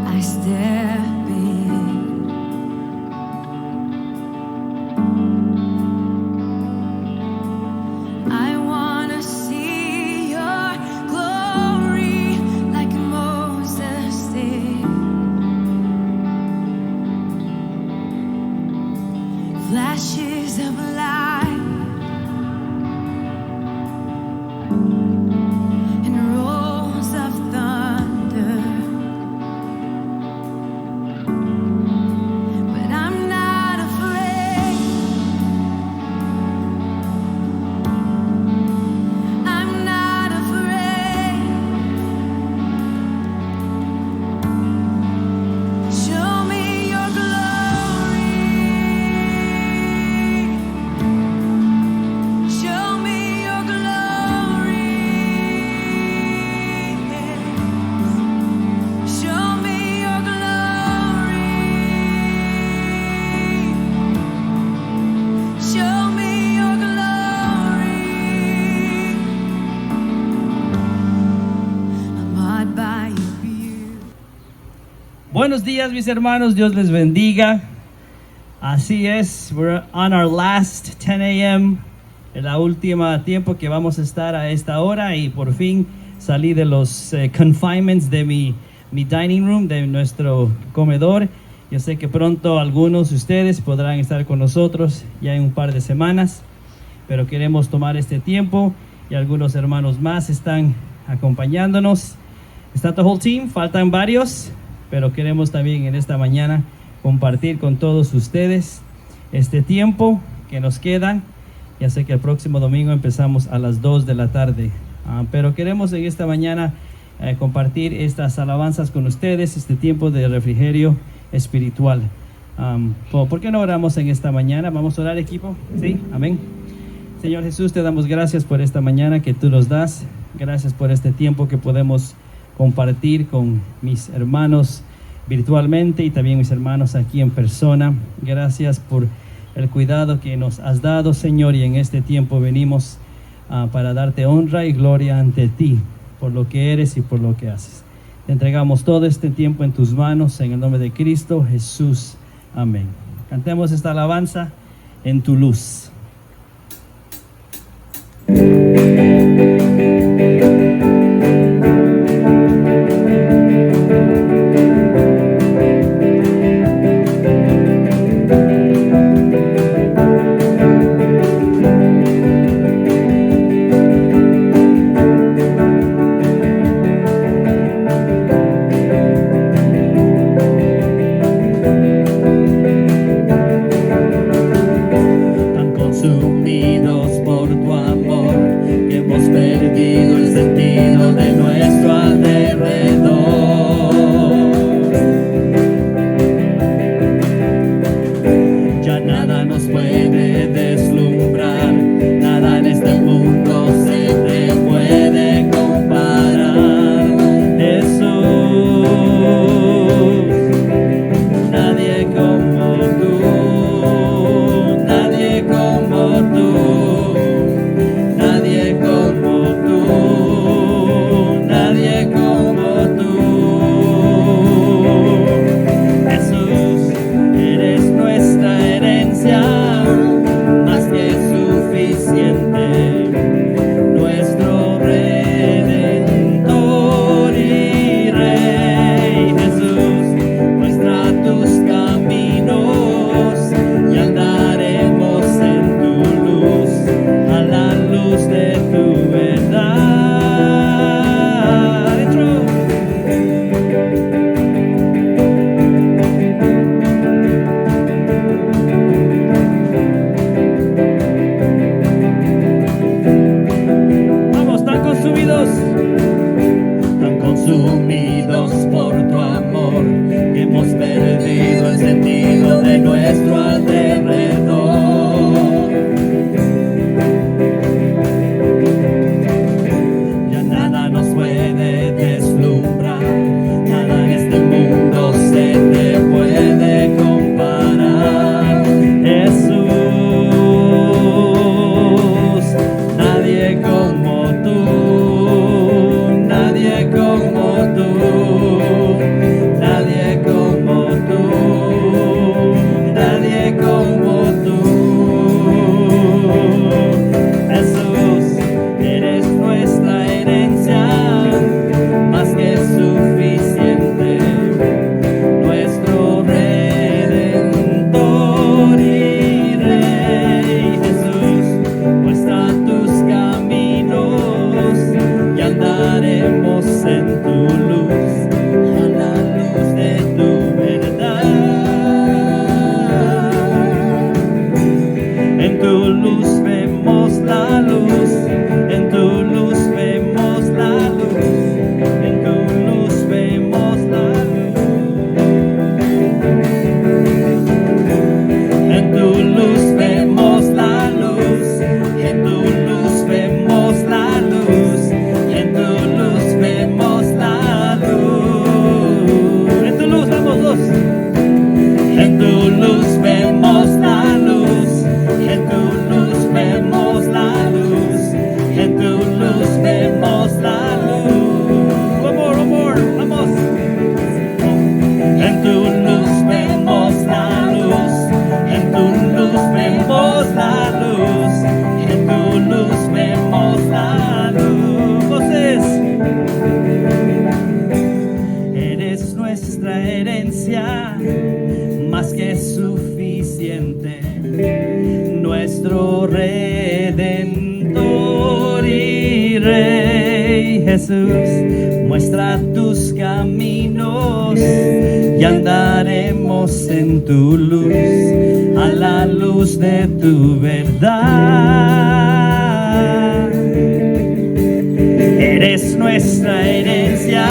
I step in. I wanna see your glory like Moses did. Flashes of light and rolls of thunder. But I'm not afraid. I'm not afraid. Show me your glory. Show me your glory. Show me your glory. Show me your glory. I'm awed by your beauty. Buenos días, mis hermanos, Dios les bendiga. Así es, we're on our last 10 a.m., en la última tiempo que vamos a estar a esta hora, y por fin salí de los confinements de mi dining room, de nuestro comedor. Yo sé que pronto algunos de ustedes podrán estar con nosotros ya en un par de semanas, pero queremos tomar este tiempo y algunos hermanos más están acompañándonos. Está the whole team, faltan varios, pero queremos también en esta mañana compartir con todos ustedes este tiempo que nos queda. Ya sé que el próximo domingo empezamos a las 2 de la tarde, pero queremos en esta mañana compartir estas alabanzas con ustedes, este tiempo de refrigerio espiritual. ¿Por qué no oramos en esta mañana? Vamos a orar, equipo. Sí, amén. Señor Jesús, te damos gracias por esta mañana que tú nos das. Gracias por este tiempo que podemos compartir con mis hermanos virtualmente y también mis hermanos aquí en persona. Gracias por el cuidado que nos has dado, Señor, y en este tiempo venimos para darte honra y gloria ante ti por lo que eres y por lo que haces. Te entregamos todo este tiempo en tus manos, en el nombre de Cristo Jesús. Amén. Cantemos esta alabanza, En tu luz. Tan consumidos por tu amor que hemos perdido el sentido de nuestro alrededor. Ya nada nos puede deslumbrar, nada en este mundo se te puede comparar. Jesús, nadie como tú, nadie como tú, nadie como tú, nadie como tú. Jesús, eres nuestra herencia, más que suficiente, nuestro Redentor y Rey. Jesús, muestra tus caminos y andaremos en tu luz, a la luz de tu verdad. Dentro. Vamos, tan consumidos por tu amor, que hemos perdido el sentido de nuestro alrededor. Ya nada nos puede deslumbrar, nada en este mundo se te puede comparar. Jesús, nadie como tú, nadie como tú. nuestra herencia, más que suficiente. Nuestro Redentor y Rey Jesús, muestra tus caminos y andaremos en tu luz, a la luz de tu verdad. Eres nuestra herencia,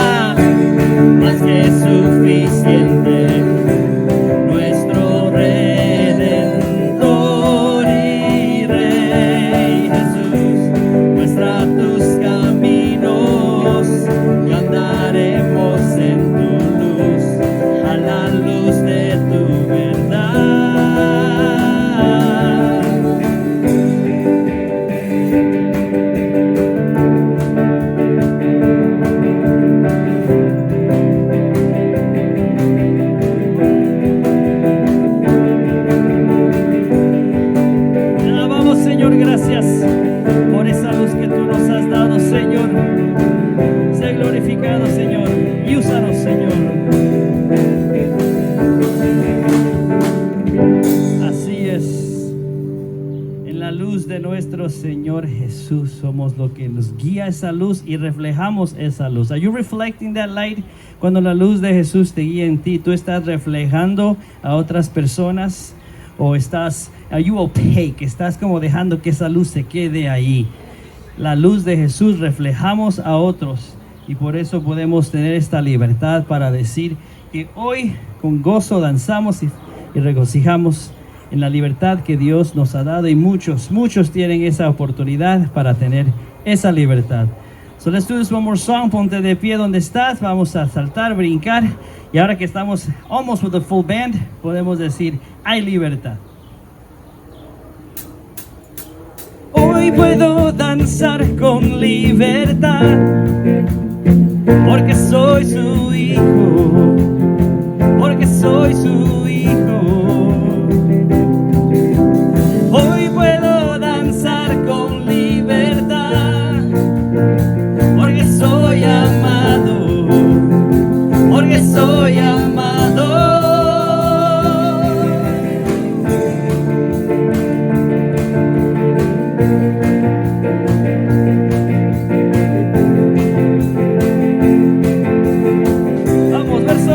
más que suficiente. Nuestro Redentor y Rey Jesús, muestra tus caminos y andaremos en tu luz, a la luz de tu verdad. Alabamos, Señor, gracias por esa luz que tú nos has dado, Señor. Sé glorificado, Señor, y úsanos, Señor. Así es. En la luz de nuestro Señor Jesús somos lo que nos guía esa luz y reflejamos esa luz. Are you reflecting that light? Cuando la luz de Jesús te guía en ti, ¿tú estás reflejando a otras personas? ¿O are you opaque? Estás como dejando que esa luz se quede ahí. La luz de Jesús reflejamos a otros y por eso podemos tener esta libertad para decir que hoy con gozo danzamos y regocijamos en la libertad que Dios nos ha dado, y muchos tienen esa oportunidad para tener esa libertad. So let's do this one more song. Ponte de pie donde estás, vamos a saltar, brincar, y ahora que estamos almost with the full band, podemos decir, hay libertad. Hoy puedo danzar con libertad, porque soy su hijo, porque soy su hijo. Hoy puedo danzar con libertad, porque soy amado, porque soy amado. Vamos, verso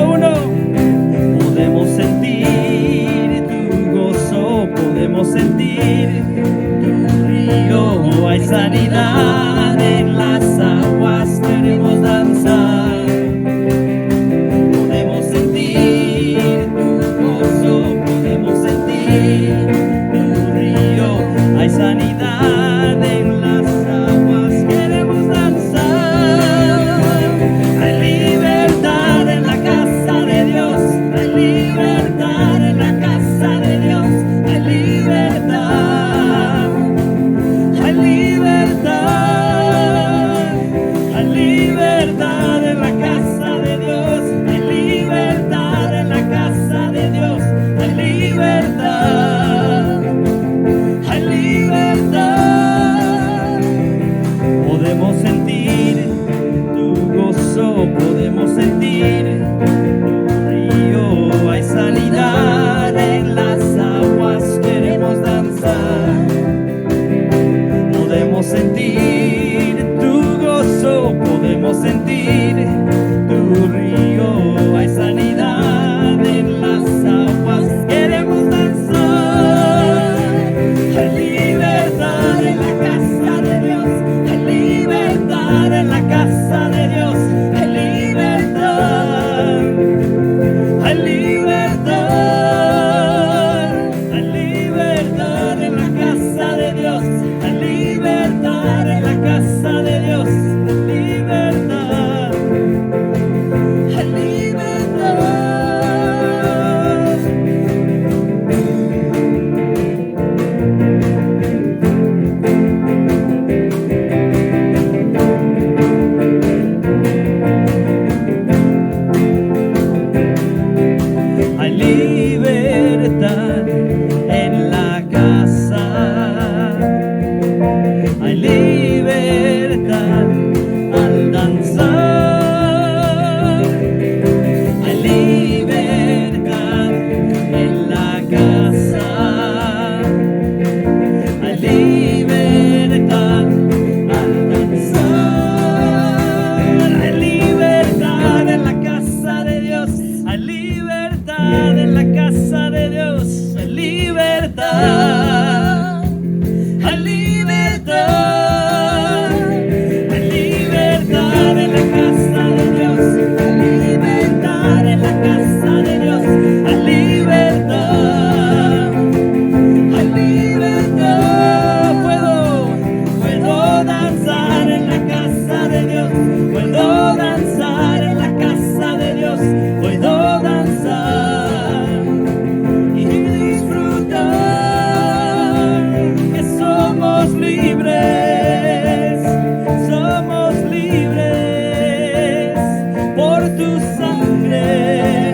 sangre,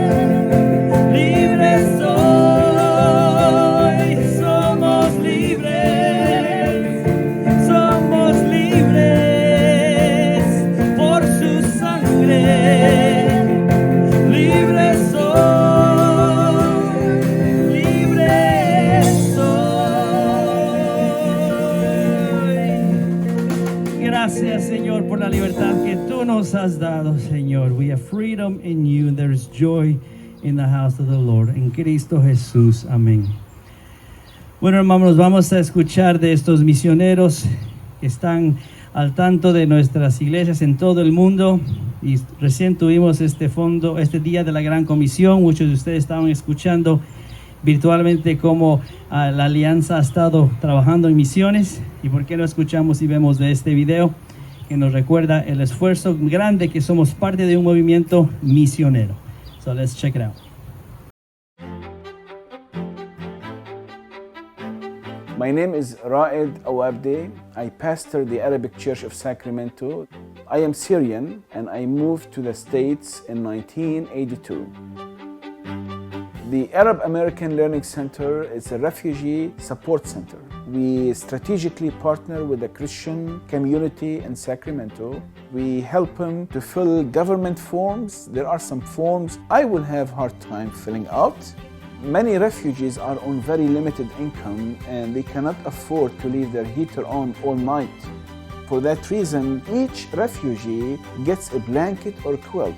libre soy, somos libres por su sangre, libre soy, libre soy. Gracias, Señor, por la libertad que tú nos has dado, Señor. We have freedom in you, and there is joy in the house of the Lord. En Cristo Jesús. Amén. Bueno, hermanos, vamos a escuchar de estos misioneros que están al tanto de nuestras iglesias en todo el mundo. Y recién tuvimos este día de la Gran Comisión. Muchos de ustedes estaban escuchando virtualmente cómo la Alianza ha estado trabajando en misiones. ¿Y por qué no escuchamos y vemos de este video que nos recuerda el esfuerzo grande que somos parte de un movimiento misionero? So let's check it out. My name is Raed Awabde. I pastor the Arabic Church of Sacramento. I am Syrian and I moved to the States in 1982. The Arab American Learning Center is a refugee support center. We strategically partner with the Christian community in Sacramento. We help them to fill government forms. There are some forms I will have hard time filling out. Many refugees are on very limited income and they cannot afford to leave their heater on all night. For that reason, each refugee gets a blanket or quilt.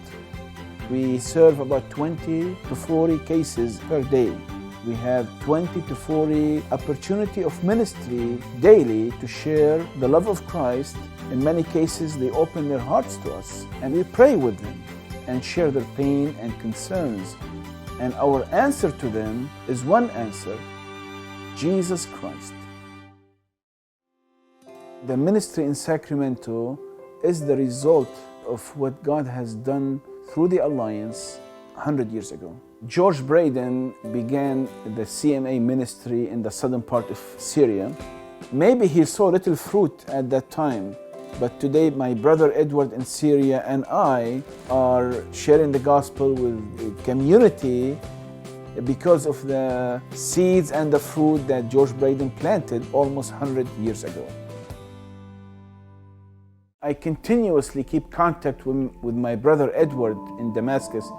We serve about 20 to 40 cases per day. We have 20 to 40 opportunity of ministry daily to share the love of Christ. In many cases, they open their hearts to us and we pray with them and share their pain and concerns. And our answer to them is one answer: Jesus Christ. The ministry in Sacramento is the result of what God has done through the Alliance 100 years ago. George Braden began the CMA ministry in the southern part of Syria. Maybe he saw little fruit at that time, but today my brother Edward in Syria and I are sharing the gospel with the community because of the seeds and the fruit that George Braden planted almost 100 years ago. I continuously keep contact with my brother Edward in Damascus.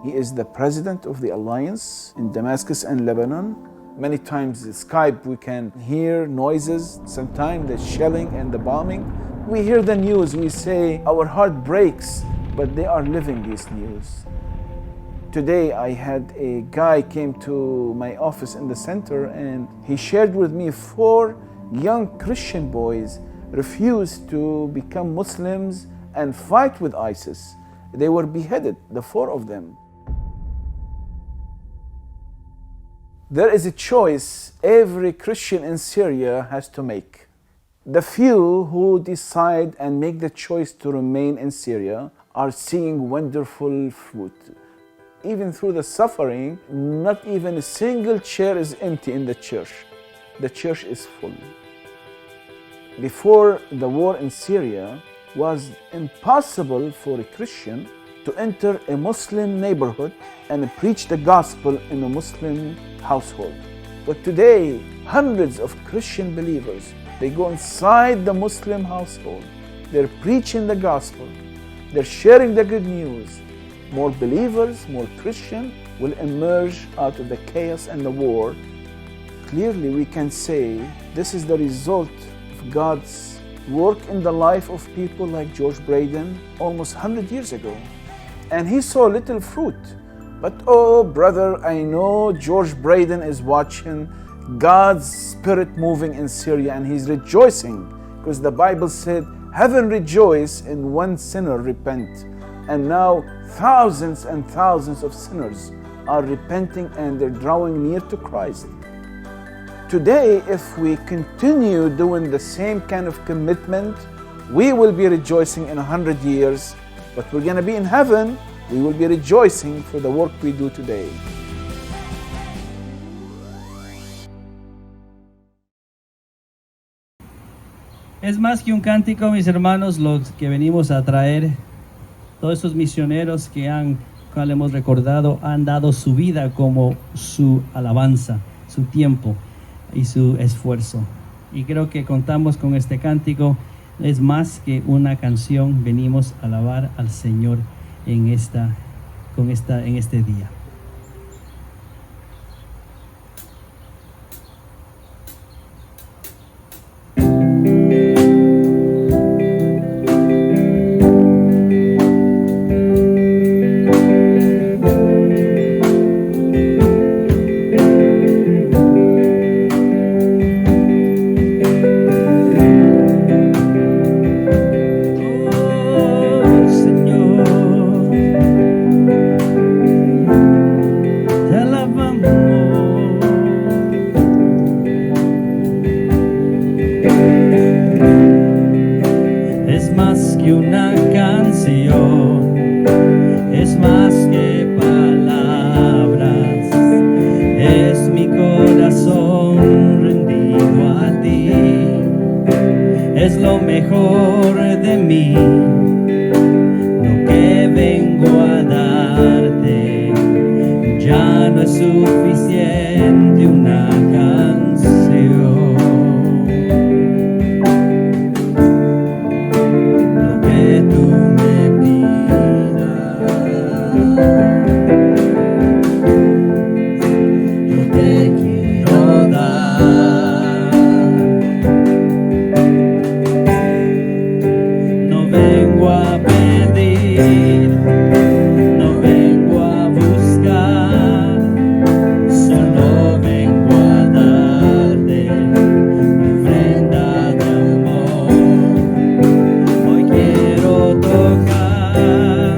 He is the president of the Alliance in Damascus and Lebanon. Many times in Skype we can hear noises, sometimes the shelling and the bombing. We hear the news, we say our heart breaks, but they are living this news. Today I had a guy came to my office in the center and he shared with me 4 young Christian boys refused to become Muslims and fight with ISIS. They were beheaded, the 4 of them. There is a choice every Christian in Syria has to make. The few who decide and make the choice to remain in Syria are seeing wonderful fruit. Even through the suffering, not even a single chair is empty in the church. The church is full. Before the war in Syria, it was impossible for a Christian to enter a Muslim neighborhood and preach the gospel in a Muslim household. But today, hundreds of Christian believers, they go inside the Muslim household. They're preaching the gospel. They're sharing the good news. More believers, more Christian will emerge out of the chaos and the war. Clearly, we can say this is the result of God's work in the life of people like George Braden almost 100 years ago. And he saw little fruit. But oh, brother, I know George Braden is watching God's Spirit moving in Syria and he's rejoicing because the Bible said, heaven rejoice in one sinner repent. And now thousands and thousands of sinners are repenting and they're drawing near to Christ. Today, if we continue doing the same kind of commitment, we will be rejoicing in 100 years, but we're going to be in heaven. We will be rejoicing for the work we do today. Es más que un cántico, mis hermanos, los que venimos a traer, todos esos misioneros que han cual hemos recordado, han dado su vida como su alabanza, su tiempo y su esfuerzo. Y creo que contamos con este cántico. Es más que una canción, venimos a alabar al Señor en este día. Es lo mejor de mí, lo que vengo a darte. Ya no es suficiente una canción. Lo que tú me pidas, yo te quiero dar. No vengo a pedir, no vengo a buscar, solo vengo a darte mi ofrenda de amor. Hoy quiero tocar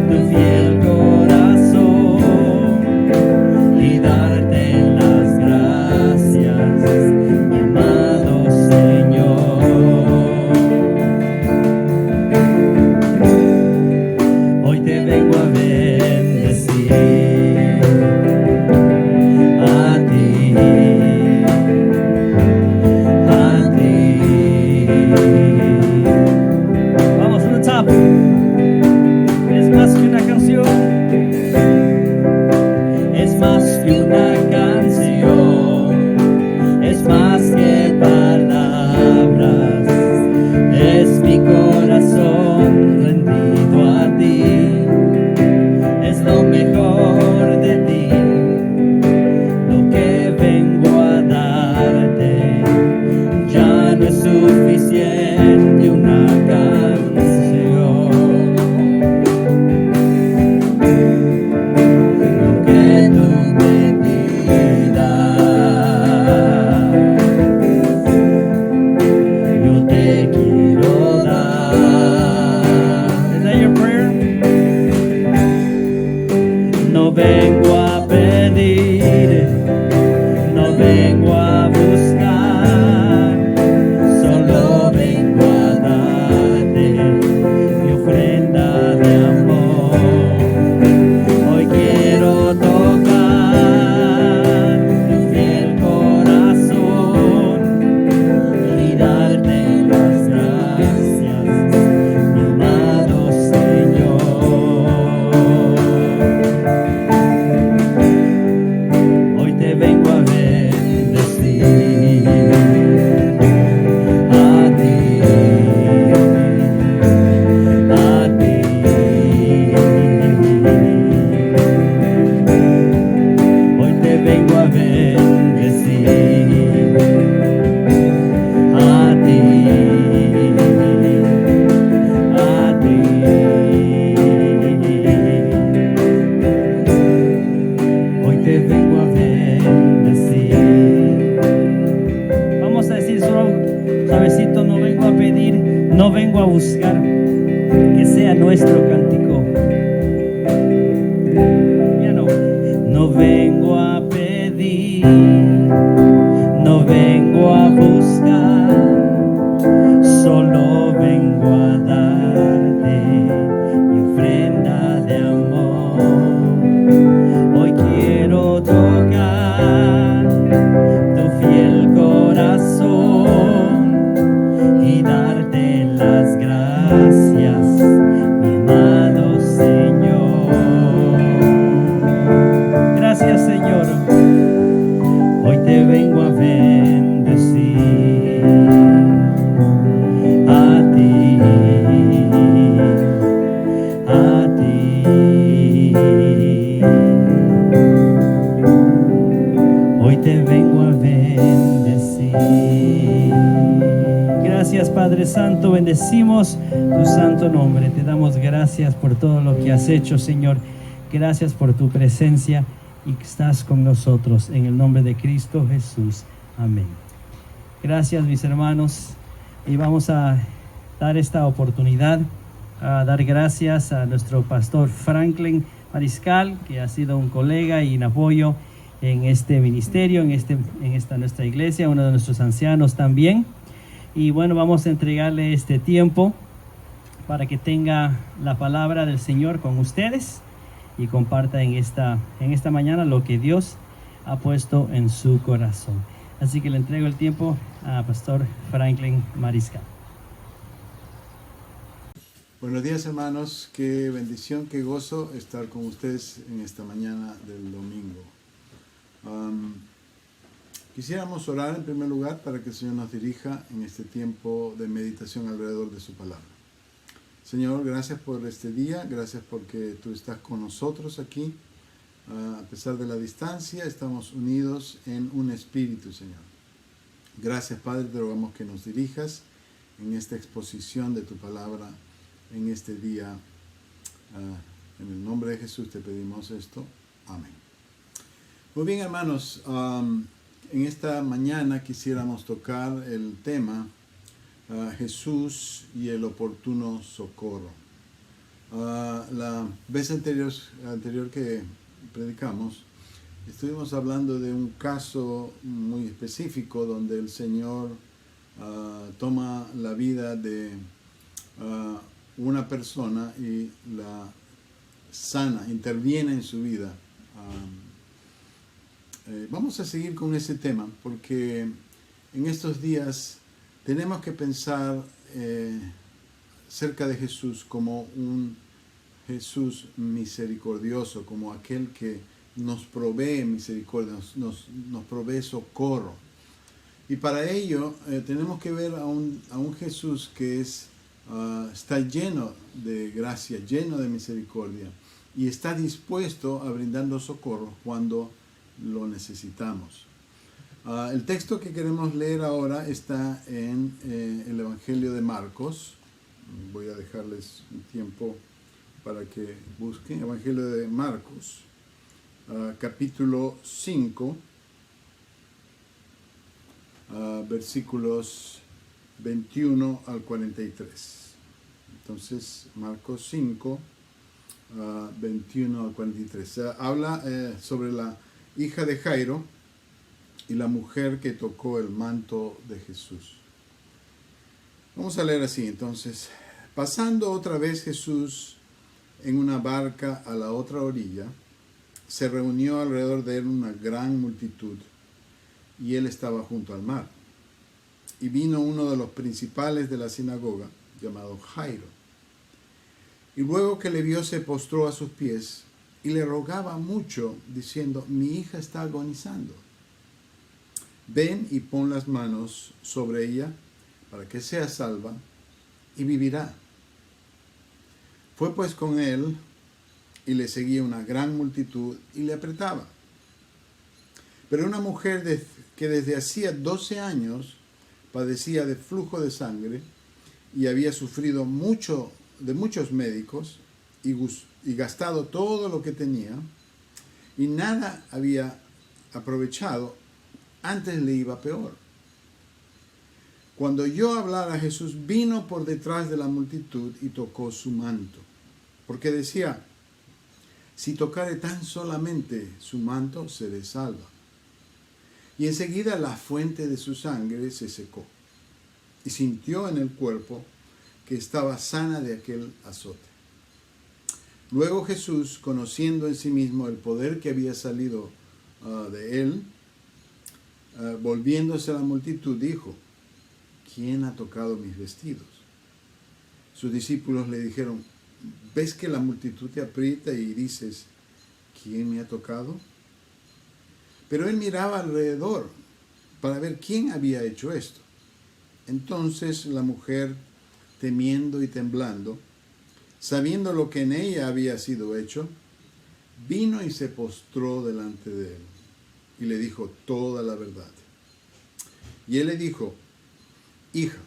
tu fiel corazón y darte las gracias, mi amado Señor. Hoy te vengo a bendecir a ti, a ti. Vamos on the top. Es más que una canción. Es más que una canción. Es más que palabras. Es mi corazón rendido a ti. Es lo mejor de ti, lo que vengo a darte. Ya no es suficiente una canción. Lo que tú me pidas, yo te quiero dar. Is that your prayer? No vengo a pedir, no vengo a buscar, solo vengo a darte mi ofrenda de amor. Hoy quiero tocar tu fiel corazón y darte las gracias, mi amado Señor. Padre Santo, bendecimos tu santo nombre. Te damos gracias por todo lo que has hecho, Señor. Gracias por tu presencia y que estás con nosotros. En el nombre de Cristo Jesús. Amén. Gracias, mis hermanos. Y vamos a dar esta oportunidad a dar gracias a nuestro pastor Franklin Mariscal, que ha sido un colega y un apoyo en este ministerio, en esta nuestra iglesia, uno de nuestros ancianos también. Y bueno, vamos a entregarle este tiempo para que tenga la palabra del Señor con ustedes y comparta en esta mañana lo que Dios ha puesto en su corazón. Así que le entrego el tiempo a Pastor Franklin Mariscal. Buenos días, hermanos, qué bendición, qué gozo estar con ustedes en esta mañana del domingo. Quisiéramos orar en primer lugar para que el Señor nos dirija en este tiempo de meditación alrededor de su palabra. Señor, gracias por este día, gracias porque tú estás con nosotros aquí. A pesar de la distancia, estamos unidos en un espíritu, Señor. Gracias, Padre, te rogamos que nos dirijas en esta exposición de tu palabra en este día. En el nombre de Jesús te pedimos esto. Amén. Muy bien, hermanos, en esta mañana quisiéramos tocar el tema Jesús y el oportuno socorro. La vez anterior que predicamos, estuvimos hablando de un caso muy específico donde el Señor toma la vida de una persona y la sana, interviene en su vida. Vamos a seguir con ese tema porque en estos días tenemos que pensar cerca de Jesús como un Jesús misericordioso, como aquel que nos provee misericordia, nos provee socorro. Y para ello tenemos que ver a un Jesús que está lleno de gracia, lleno de misericordia y está dispuesto a brindarnos socorro cuando lo necesitamos. El texto que queremos leer ahora está en el Evangelio de Marcos. Voy a dejarles un tiempo para que busquen. Evangelio de Marcos, capítulo 5, versículos 21 al 43. Entonces, Marcos 5, 21 al 43. Habla sobre la hija de Jairo y la mujer que tocó el manto de Jesús. Vamos a leer así, entonces. Pasando otra vez Jesús en una barca a la otra orilla, se reunió alrededor de él una gran multitud, y él estaba junto al mar. Y vino uno de los principales de la sinagoga, llamado Jairo. Y luego que le vio, se postró a sus pies y le rogaba mucho, diciendo: mi hija está agonizando. Ven y pon las manos sobre ella para que sea salva y vivirá. Fue pues con él y le seguía una gran multitud y le apretaba. Pero una mujer que desde hacía 12 años padecía de flujo de sangre y había sufrido mucho de muchos médicos y gastado todo lo que tenía y nada había aprovechado, antes le iba peor. Cuando oyó hablar a Jesús, vino por detrás de la multitud y tocó su manto, porque decía: si tocare tan solamente su manto, seré salva. Y enseguida la fuente de su sangre se secó, y sintió en el cuerpo que estaba sana de aquel azote. Luego Jesús, conociendo en sí mismo el poder que había salido de él, volviéndose a la multitud, dijo: ¿quién ha tocado mis vestidos? Sus discípulos le dijeron: ¿ves que la multitud te aprieta y dices: ¿quién me ha tocado? Pero él miraba alrededor para ver quién había hecho esto. Entonces la mujer, temiendo y temblando, sabiendo lo que en ella había sido hecho, vino y se postró delante de él y le dijo toda la verdad. Y él le dijo: hija,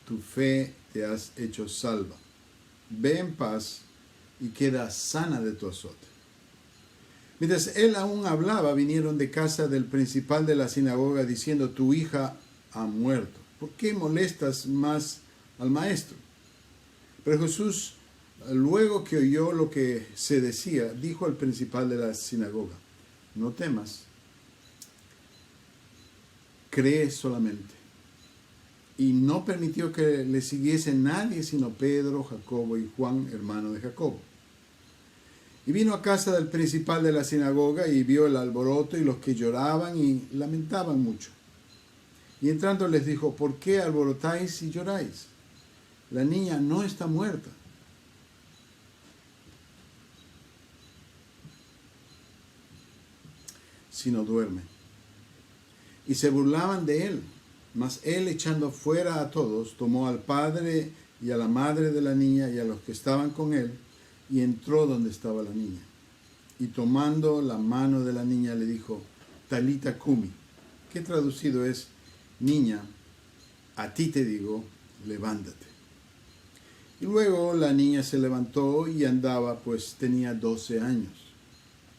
tu fe te has hecho salva. Ve en paz y queda sana de tu azote. Mientras él aún hablaba, vinieron de casa del principal de la sinagoga diciendo, tu hija ha muerto. ¿Por qué molestas más al maestro? Pero Jesús, luego que oyó lo que se decía, dijo al principal de la sinagoga, no temas, cree solamente. Y no permitió que le siguiese nadie sino Pedro, Jacobo y Juan, hermano de Jacobo. Y vino a casa del principal de la sinagoga y vio el alboroto y los que lloraban y lamentaban mucho. Y entrando les dijo, ¿por qué alborotáis y lloráis? La niña no está muerta, sino duerme. Y se burlaban de él. Mas él, echando fuera a todos, tomó al padre y a la madre de la niña y a los que estaban con él, y entró donde estaba la niña. Y tomando la mano de la niña le dijo, Talita Kumi, que traducido es, niña, a ti te digo, levántate. Y luego la niña se levantó y andaba, pues tenía 12 años.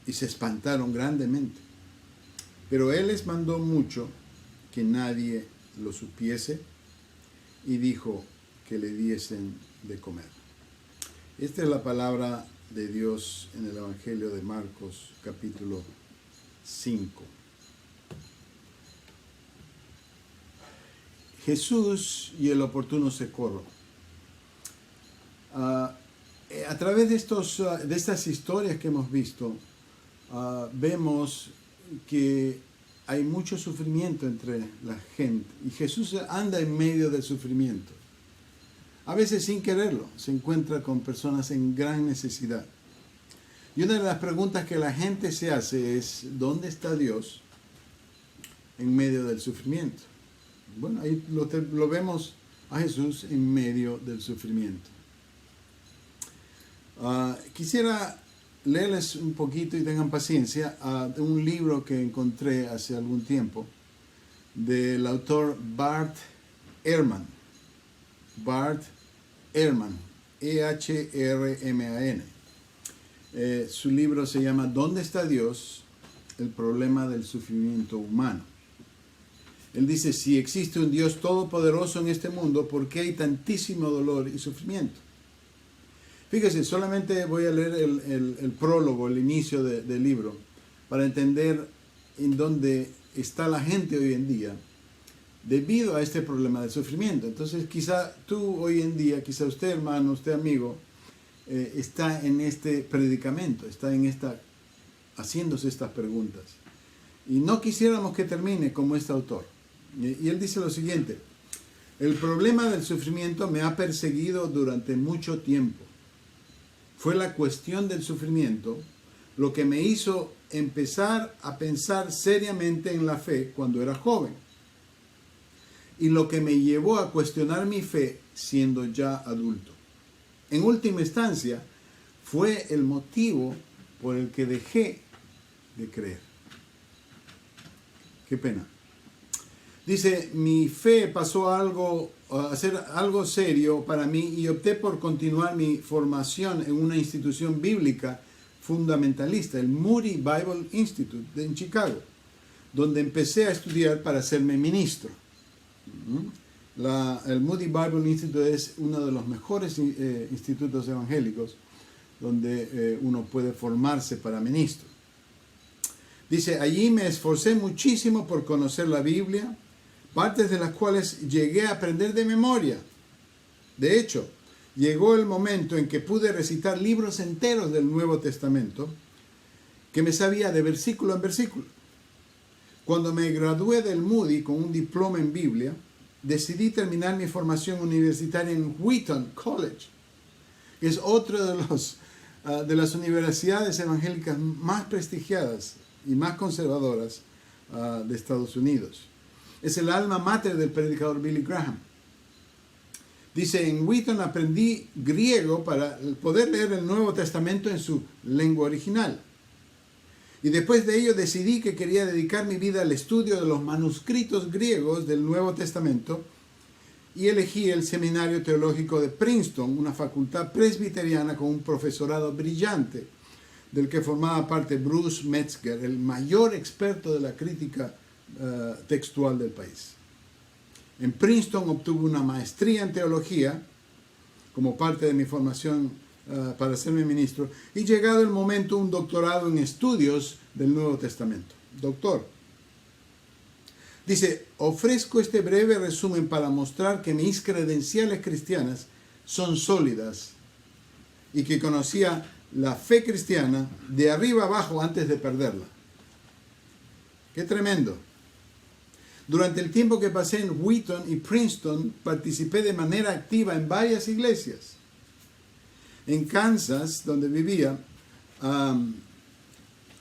Y se espantaron grandemente. Pero él les mandó mucho que nadie lo supiese y dijo que le diesen de comer. Esta es la palabra de Dios en el Evangelio de Marcos, capítulo 5. Jesús y el oportuno socorro. A través de estas historias que hemos visto, vemos que hay mucho sufrimiento entre la gente y Jesús anda en medio del sufrimiento. A veces sin quererlo, se encuentra con personas en gran necesidad. Y una de las preguntas que la gente se hace es, ¿dónde está Dios en medio del sufrimiento? Bueno, ahí lo vemos a Jesús en medio del sufrimiento. Quisiera leerles un poquito y tengan paciencia de un libro que encontré hace algún tiempo del autor Bart Ehrman. Bart Ehrman, E-H-R-M-A-N. Su libro se llama ¿Dónde está Dios? El problema del sufrimiento humano. Él dice, si existe un Dios todopoderoso en este mundo, ¿por qué hay tantísimo dolor y sufrimiento? Fíjese, solamente voy a leer el prólogo, el inicio del libro, para entender en dónde está la gente hoy en día debido a este problema del sufrimiento. Entonces, quizá tú hoy en día, quizá usted hermano, usted amigo, está en este predicamento, está haciéndose estas preguntas. Y no quisiéramos que termine como este autor. Y él dice lo siguiente, el problema del sufrimiento me ha perseguido durante mucho tiempo. Fue la cuestión del sufrimiento lo que me hizo empezar a pensar seriamente en la fe cuando era joven. Y lo que me llevó a cuestionar mi fe siendo ya adulto. En última instancia, fue el motivo por el que dejé de creer. Qué pena. Dice, mi fe pasó a ser algo serio para mí y opté por continuar mi formación en una institución bíblica fundamentalista, el Moody Bible Institute en Chicago, donde empecé a estudiar para hacerme ministro. El Moody Bible Institute es uno de los mejores institutos evangélicos donde uno puede formarse para ministro. Dice, allí me esforcé muchísimo por conocer la Biblia, partes de las cuales llegué a aprender de memoria. De hecho, llegó el momento en que pude recitar libros enteros del Nuevo Testamento que me sabía de versículo en versículo. Cuando me gradué del Moody con un diploma en Biblia, decidí terminar mi formación universitaria en Wheaton College, que es otra de las universidades evangélicas más prestigiadas y más conservadoras de Estados Unidos. Es el alma mater del predicador Billy Graham. Dice, en Wheaton aprendí griego para poder leer el Nuevo Testamento en su lengua original. Y después de ello decidí que quería dedicar mi vida al estudio de los manuscritos griegos del Nuevo Testamento y elegí el Seminario Teológico de Princeton, una facultad presbiteriana con un profesorado brillante, del que formaba parte Bruce Metzger, el mayor experto de la crítica textual del país. En Princeton obtuve una maestría en teología como parte de mi formación para serme ministro, y llegado el momento, un doctorado en estudios del Nuevo Testamento. Doctor, dice, ofrezco este breve resumen para mostrar que mis credenciales cristianas son sólidas y que conocía la fe cristiana de arriba abajo antes de perderla. ¡Qué tremendo! Durante el tiempo que pasé en Wheaton y Princeton, participé de manera activa en varias iglesias. En Kansas, donde vivía,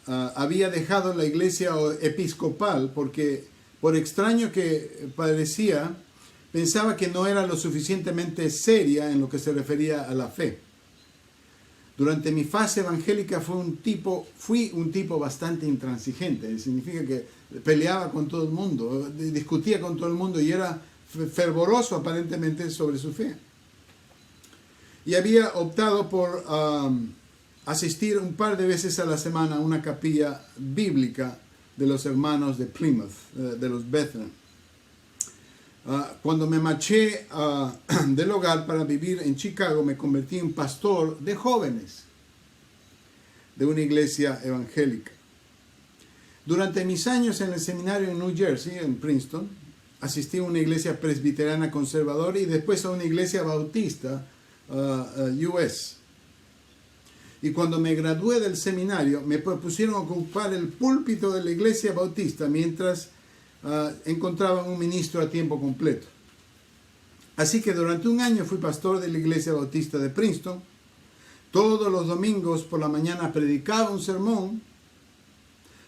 había dejado la iglesia episcopal porque, por extraño que parecía, pensaba que no era lo suficientemente seria en lo que se refería a la fe. Durante mi fase evangélica fui un tipo bastante intransigente. Significa que peleaba con todo el mundo, discutía con todo el mundo y era fervoroso aparentemente sobre su fe. Y había optado por asistir un par de veces a la semana a una capilla bíblica de los hermanos de Plymouth, de los Bethlehem. Cuando me marché del hogar para vivir en Chicago, me convertí en pastor de jóvenes de una iglesia evangélica. Durante mis años en el seminario en New Jersey, en Princeton, asistí a una iglesia presbiteriana conservadora y después a una iglesia bautista US. Y cuando me gradué del seminario, me propusieron ocupar el púlpito de la iglesia bautista mientras encontraban un ministro a tiempo completo. Así que durante un año fui pastor de la iglesia bautista de Princeton. Todos los domingos por la mañana predicaba un sermón,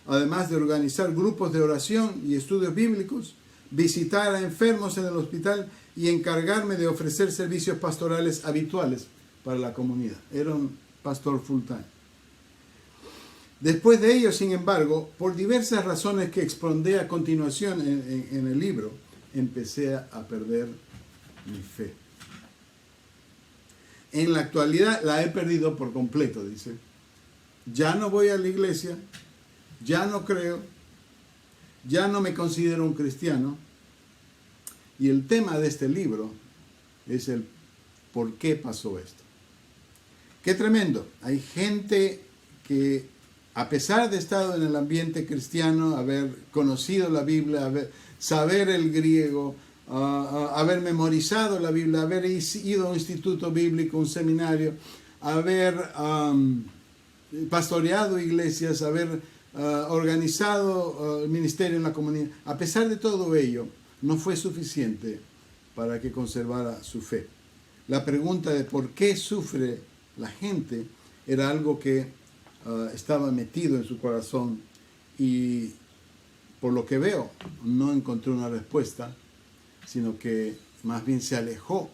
además de organizar grupos de oración y estudios bíblicos, visitar a enfermos en el hospital y encargarme de ofrecer servicios pastorales habituales para la comunidad. Era un pastor full time. Después de ello, sin embargo, por diversas razones que expondré a continuación en el libro, empecé a perder mi fe. En la actualidad la he perdido por completo, dice. Ya no voy a la iglesia, ya no creo, ya no me considero un cristiano. Y el tema de este libro es el por qué pasó esto. Qué tremendo. Hay gente que, a pesar de estar en el ambiente cristiano, haber conocido la Biblia, saber el griego, haber memorizado la Biblia, haber ido a un instituto bíblico, un seminario, haber pastoreado iglesias, haber organizado el ministerio en la comunidad, a pesar de todo ello, no fue suficiente para que conservara su fe. La pregunta de por qué sufre la gente era algo que estaba metido en su corazón y por lo que veo no encontré una respuesta, sino que más bien se alejó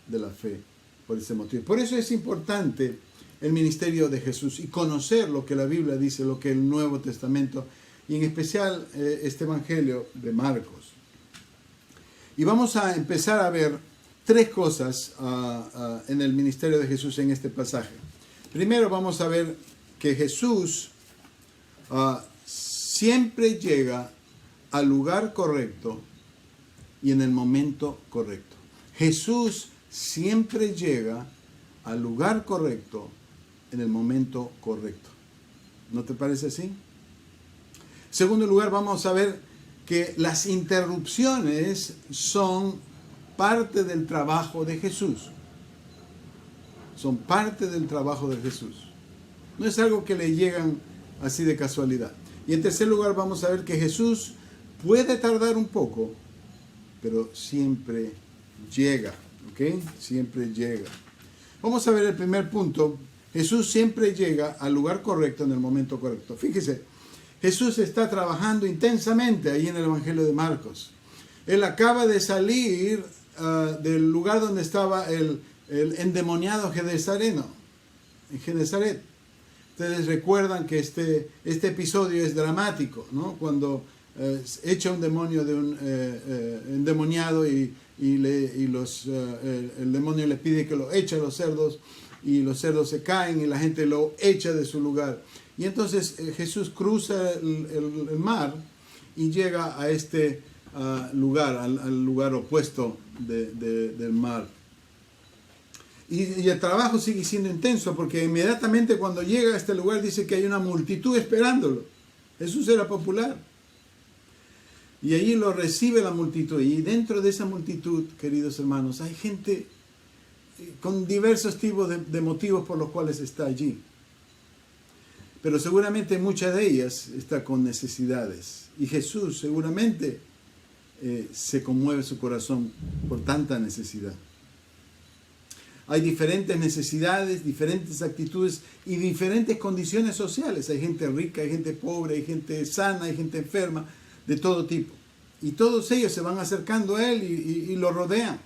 de la fe por ese motivo. Por eso es importante el ministerio de Jesús y conocer lo que la Biblia dice, lo que el Nuevo Testamento y en especial este Evangelio de Marcos. Y vamos a empezar a ver tres cosas en el ministerio de Jesús en este pasaje. Primero vamos a ver que Jesús siempre llega al lugar correcto y en el momento correcto. Jesús siempre llega al lugar correcto en el momento correcto. ¿No te parece así? En segundo lugar, vamos a ver que las interrupciones son parte del trabajo de Jesús. Son parte del trabajo de Jesús. No es algo que le llegan así de casualidad. Y en tercer lugar, vamos a ver que Jesús puede tardar un poco, pero siempre llega, ¿ok? Siempre llega. Vamos a ver el primer punto. Jesús siempre llega al lugar correcto en el momento correcto. Fíjese, Jesús está trabajando intensamente ahí en el Evangelio de Marcos. Él acaba de salir del lugar donde estaba el endemoniado Genesareno, en Genesaret. Ustedes recuerdan que este episodio es dramático, ¿no? Cuando echa un demonio de un endemoniado y el demonio le pide que lo eche a los cerdos y los cerdos se caen y la gente lo echa de su lugar. Y entonces Jesús cruza el mar y llega a este lugar, al lugar opuesto del mar. Y el trabajo sigue siendo intenso porque inmediatamente cuando llega a este lugar dice que hay una multitud esperándolo. Jesús era popular. Y allí lo recibe la multitud. Y dentro de esa multitud, queridos hermanos, hay gente con diversos tipos de motivos por los cuales está allí. Pero seguramente muchas de ellas está con necesidades. Y Jesús seguramente se conmueve su corazón por tanta necesidad. Hay diferentes necesidades, diferentes actitudes y diferentes condiciones sociales. Hay gente rica, hay gente pobre, hay gente sana, hay gente enferma, de todo tipo. Y todos ellos se van acercando a Él y lo rodean.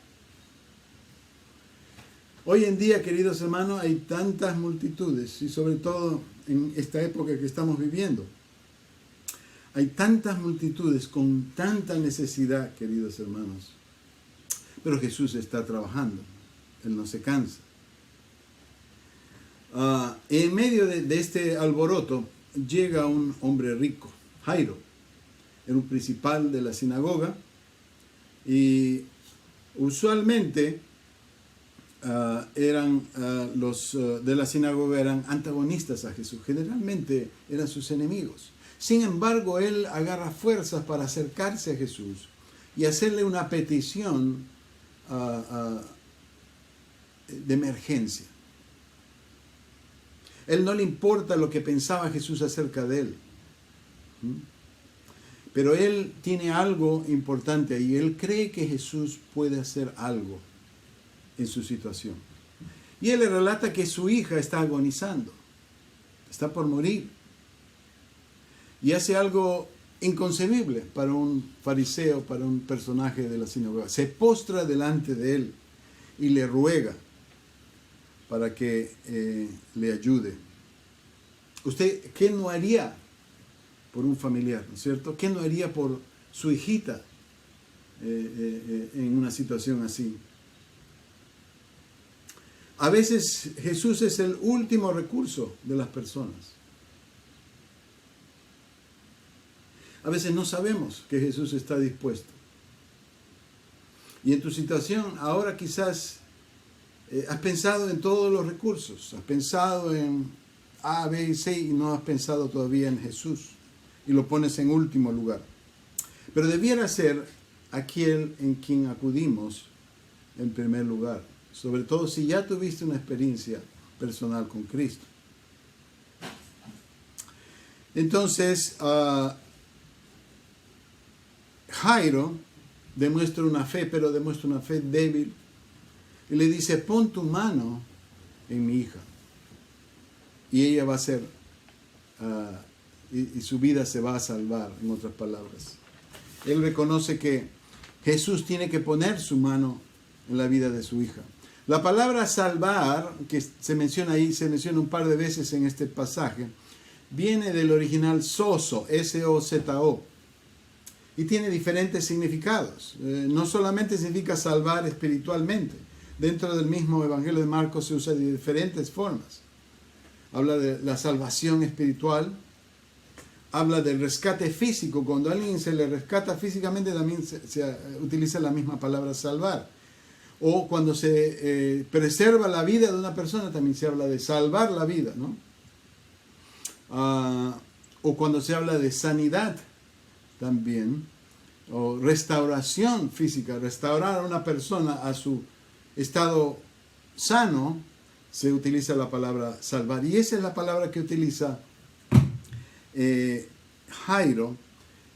Hoy en día, queridos hermanos, hay tantas multitudes, y sobre todo en esta época que estamos viviendo, hay tantas multitudes con tanta necesidad, queridos hermanos. Pero Jesús está trabajando. Él no se cansa. En medio de este alboroto llega un hombre rico, Jairo. Era un principal de la sinagoga y usualmente los de la sinagoga eran antagonistas a Jesús. Generalmente eran sus enemigos. Sin embargo, él agarra fuerzas para acercarse a Jesús y hacerle una petición de emergencia. Él no le importa lo que pensaba Jesús acerca de él. Pero él tiene algo importante ahí. Él cree que Jesús puede hacer algo en su situación. Y él le relata que su hija está agonizando. Está por morir. Y hace algo inconcebible para un fariseo, para un personaje de la sinagoga. Se postra delante de él y le ruega para que le ayude. ¿Usted qué no haría por un familiar, ¿no es cierto? ¿Qué no haría por su hijita en una situación así? A veces Jesús es el último recurso de las personas. A veces no sabemos que Jesús está dispuesto. Y en tu situación ahora quizás has pensado en todos los recursos, has pensado en A, B y C y no has pensado todavía en Jesús y lo pones en último lugar. Pero debiera ser aquel en quien acudimos en primer lugar, sobre todo si ya tuviste una experiencia personal con Cristo. Entonces, Jairo demuestra una fe, pero demuestra una fe débil. Y le dice, pon tu mano en mi hija. Y ella va a ser, y su vida se va a salvar, en otras palabras. Él reconoce que Jesús tiene que poner su mano en la vida de su hija. La palabra salvar, que se menciona ahí, se menciona un par de veces en este pasaje, viene del original sozo, S-O-Z-O. Y tiene diferentes significados. No solamente significa salvar espiritualmente. Dentro del mismo Evangelio de Marcos se usa de diferentes formas. Habla de la salvación espiritual. Habla del rescate físico. Cuando a alguien se le rescata físicamente también se utiliza la misma palabra salvar. O cuando se preserva la vida de una persona también se habla de salvar la vida, ¿no? O cuando se habla de sanidad también. O restauración física. Restaurar a una persona a su estado sano, se utiliza la palabra salvar. Y esa es la palabra que utiliza Jairo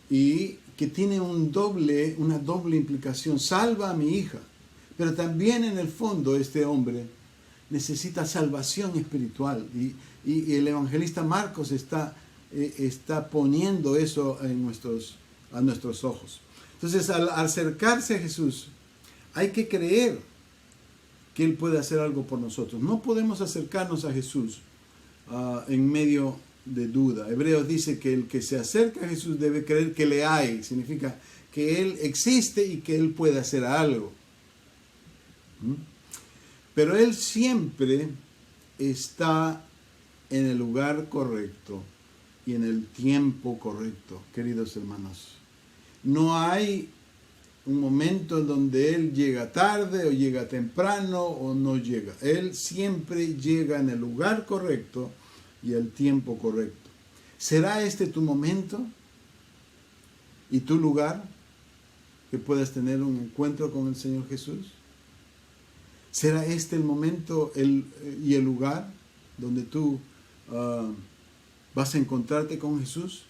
y que tiene una doble implicación. Salva a mi hija. Pero también en el fondo este hombre necesita salvación espiritual. Y el evangelista Marcos está poniendo eso a nuestros ojos. Entonces, al acercarse a Jesús, hay que creer que Él puede hacer algo por nosotros. No podemos acercarnos a Jesús en medio de duda. Hebreos dice que el que se acerca a Jesús debe creer que le hay. Significa que Él existe y que Él puede hacer algo. ¿Mm? Pero Él siempre está en el lugar correcto y en el tiempo correcto, queridos hermanos. No hay un momento en donde Él llega tarde o llega temprano o no llega. Él siempre llega en el lugar correcto y el tiempo correcto. ¿Será este tu momento y tu lugar que puedas tener un encuentro con el Señor Jesús? ¿Será este el momento y el lugar donde tú vas a encontrarte con Jesús?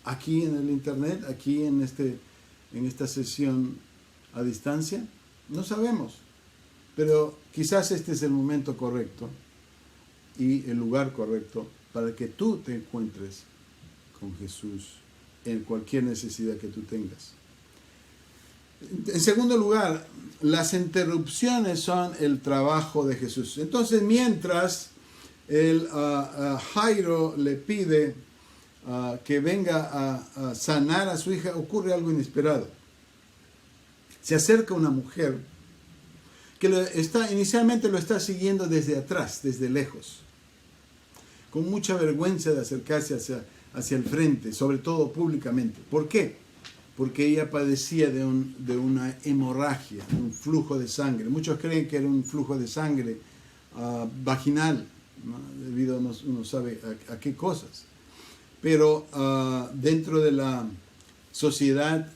Aquí en el internet, aquí en esta sesión a distancia. No sabemos, pero quizás este es el momento correcto y el lugar correcto para que tú te encuentres con Jesús en cualquier necesidad que tú tengas. En segundo lugar, las interrupciones son el trabajo de Jesús. Entonces, mientras Jairo le pide que venga a sanar a su hija, ocurre algo inesperado. Se acerca una mujer que inicialmente lo está siguiendo desde atrás, desde lejos, con mucha vergüenza de acercarse hacia el frente, sobre todo públicamente. ¿Por qué? Porque ella padecía de una hemorragia, un flujo de sangre. Muchos creen que era un flujo de sangre vaginal, ¿no? Debido uno sabe a qué cosas. Pero dentro de la sociedad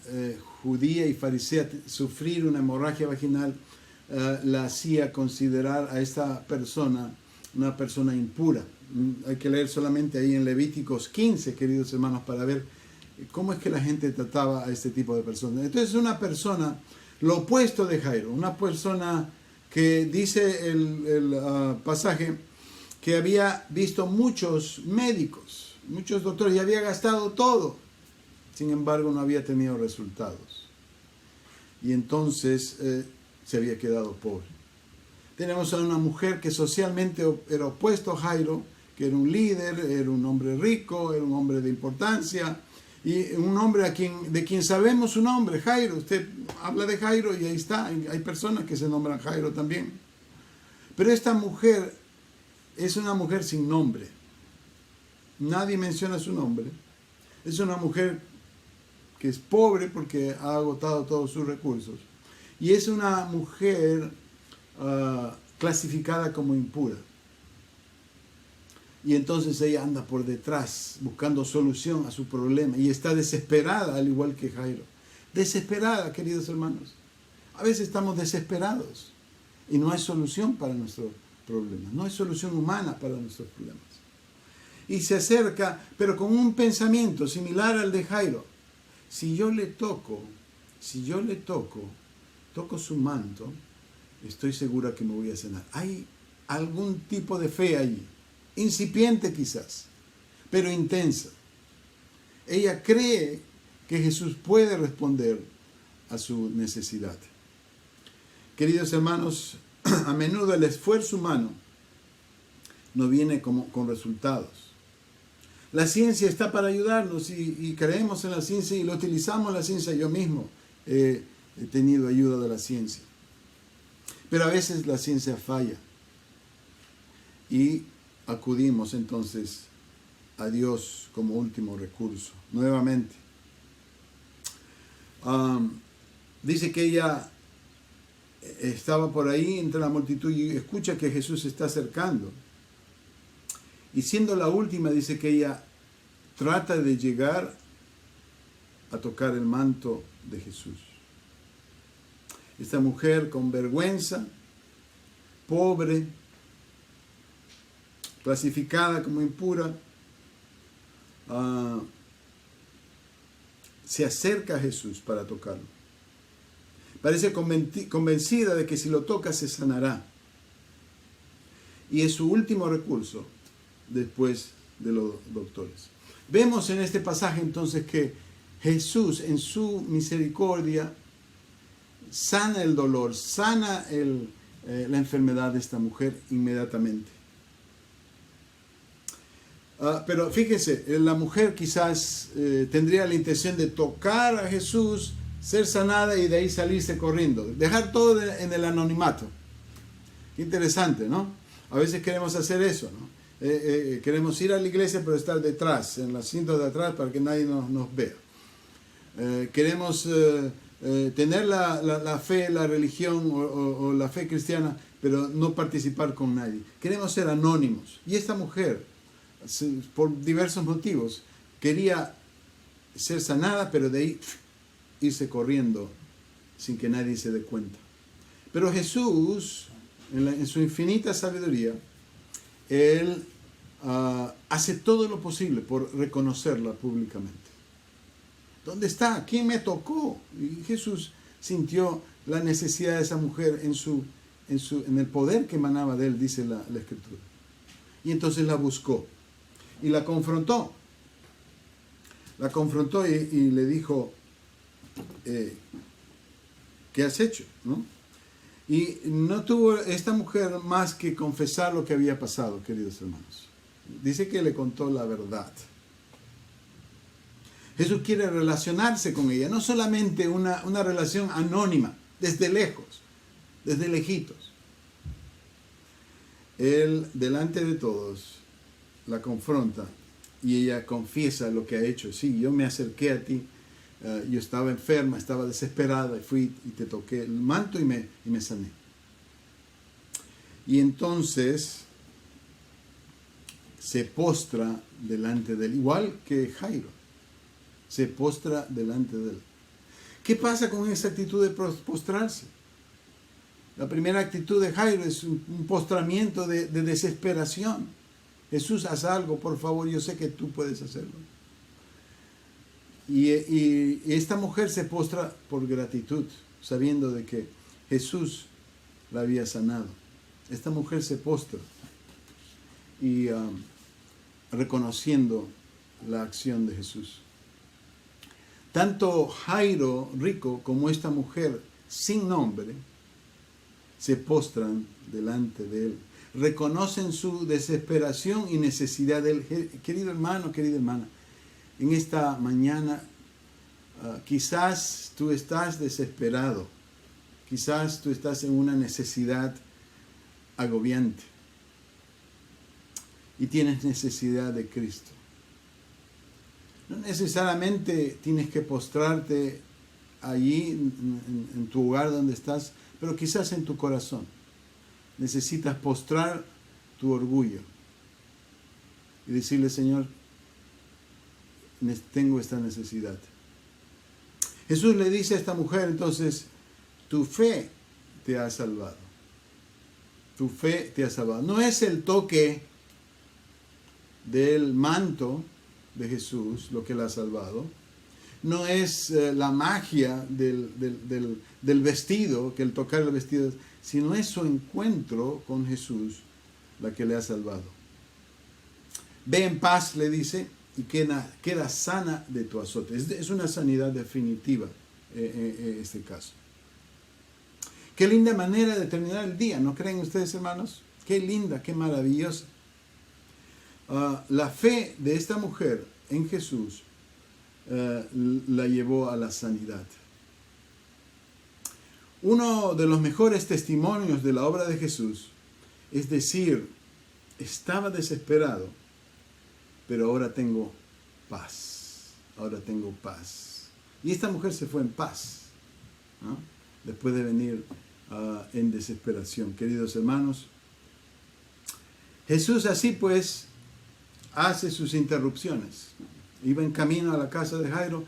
judía y farisea, sufrir una hemorragia vaginal la hacía considerar a esta persona una persona impura. Hay que leer solamente ahí en Levíticos 15, queridos hermanos, para ver cómo es que la gente trataba a este tipo de personas. Entonces, una persona, lo opuesto de Jairo, una persona que dice el pasaje que había visto muchos médicos, muchos doctores, y había gastado todo, sin embargo no había tenido resultados. Y entonces se había quedado pobre. Tenemos a una mujer que socialmente era opuesto a Jairo, que era un líder, era un hombre rico, era un hombre de importancia, y un hombre de quien sabemos su nombre, Jairo. Usted habla de Jairo y ahí está, hay personas que se nombran Jairo también. Pero esta mujer es una mujer sin nombre. Nadie menciona su nombre. Es una mujer que es pobre porque ha agotado todos sus recursos. Y es una mujer clasificada como impura. Y entonces ella anda por detrás buscando solución a su problema y está desesperada, al igual que Jairo. Desesperada, queridos hermanos. A veces estamos desesperados y no hay solución para nuestros problemas. No hay solución humana para nuestros problemas. Y se acerca, pero con un pensamiento similar al de Jairo. Si yo le toco su manto, estoy segura que me voy a sanar. Hay algún tipo de fe allí, incipiente quizás, pero intensa. Ella cree que Jesús puede responder a su necesidad. Queridos hermanos, a menudo el esfuerzo humano no viene con resultados. La ciencia está para ayudarnos y creemos en la ciencia y lo utilizamos la ciencia. Yo mismo he tenido ayuda de la ciencia. Pero a veces la ciencia falla y acudimos entonces a Dios como último recurso. Nuevamente, dice que ella estaba por ahí entre la multitud y escucha que Jesús se está acercando. Y siendo la última, dice que ella trata de llegar a tocar el manto de Jesús. Esta mujer con vergüenza, pobre, clasificada como impura, se acerca a Jesús para tocarlo. Parece convencida de que si lo toca se sanará. Y es su último recurso después de los doctores. Vemos en este pasaje entonces que Jesús en su misericordia sana el dolor, sana la enfermedad de esta mujer inmediatamente. Pero fíjese, la mujer quizás tendría la intención de tocar a Jesús, ser sanada y de ahí salirse corriendo, dejar todo en el anonimato. Qué interesante, ¿no? A veces queremos hacer eso, ¿no? Queremos ir a la iglesia pero estar detrás, en los asientos de atrás para que nadie nos vea. Queremos tener la fe, la religión o la fe cristiana, pero no participar con nadie. Queremos ser anónimos. Y esta mujer, por diversos motivos, quería ser sanada, pero de ahí irse corriendo sin que nadie se dé cuenta. Pero Jesús, en su infinita sabiduría, Él hace todo lo posible por reconocerla públicamente. ¿Dónde está? ¿Quién me tocó? Y Jesús sintió la necesidad de esa mujer en el poder que emanaba de él, dice la Escritura. Y entonces la buscó y la confrontó. La confrontó y le dijo, ¿qué has hecho? ¿No? Y no tuvo esta mujer más que confesar lo que había pasado, queridos hermanos. Dice que le contó la verdad. Jesús quiere relacionarse con ella, no solamente una relación anónima, desde lejos, desde lejitos. Él, delante de todos, la confronta y ella confiesa lo que ha hecho. Sí, yo me acerqué a ti, yo estaba enferma, estaba desesperada, y fui y te toqué el manto y me sané. Y entonces se postra delante de él, igual que Jairo. Se postra delante de él. ¿Qué pasa con esa actitud de postrarse? La primera actitud de Jairo es un postramiento de desesperación. Jesús, haz algo, por favor, yo sé que tú puedes hacerlo. Y esta mujer se postra por gratitud, sabiendo de que Jesús la había sanado. Esta mujer se postra y reconociendo la acción de Jesús. Tanto Jairo rico como esta mujer sin nombre se postran delante de él. Reconocen su desesperación y necesidad de él. Querido hermano, querida hermana, en esta mañana quizás tú estás desesperado. Quizás tú estás en una necesidad agobiante y tienes necesidad de Cristo. No necesariamente tienes que postrarte allí en tu hogar donde estás, pero quizás en tu corazón. Necesitas postrar tu orgullo y decirle, Señor, tengo esta necesidad. Jesús le dice a esta mujer, entonces, tu fe te ha salvado. Tu fe te ha salvado. No es el toque del manto de Jesús lo que la ha salvado. No es la magia del vestido, que el tocar el vestido, sino es su encuentro con Jesús la que le ha salvado. Ve en paz, le dice, y queda sana de tu azote. Es una sanidad definitiva en este caso. Qué linda manera de terminar el día, ¿no creen ustedes, hermanos? Qué linda, qué maravillosa. La fe de esta mujer en Jesús la llevó a la sanidad. Uno de los mejores testimonios de la obra de Jesús es decir, estaba desesperado, pero ahora tengo paz. Ahora tengo paz. Y esta mujer se fue en paz, ¿no? Después de venir en desesperación. Queridos hermanos, Jesús así pues hace sus interrupciones. Iba en camino a la casa de Jairo,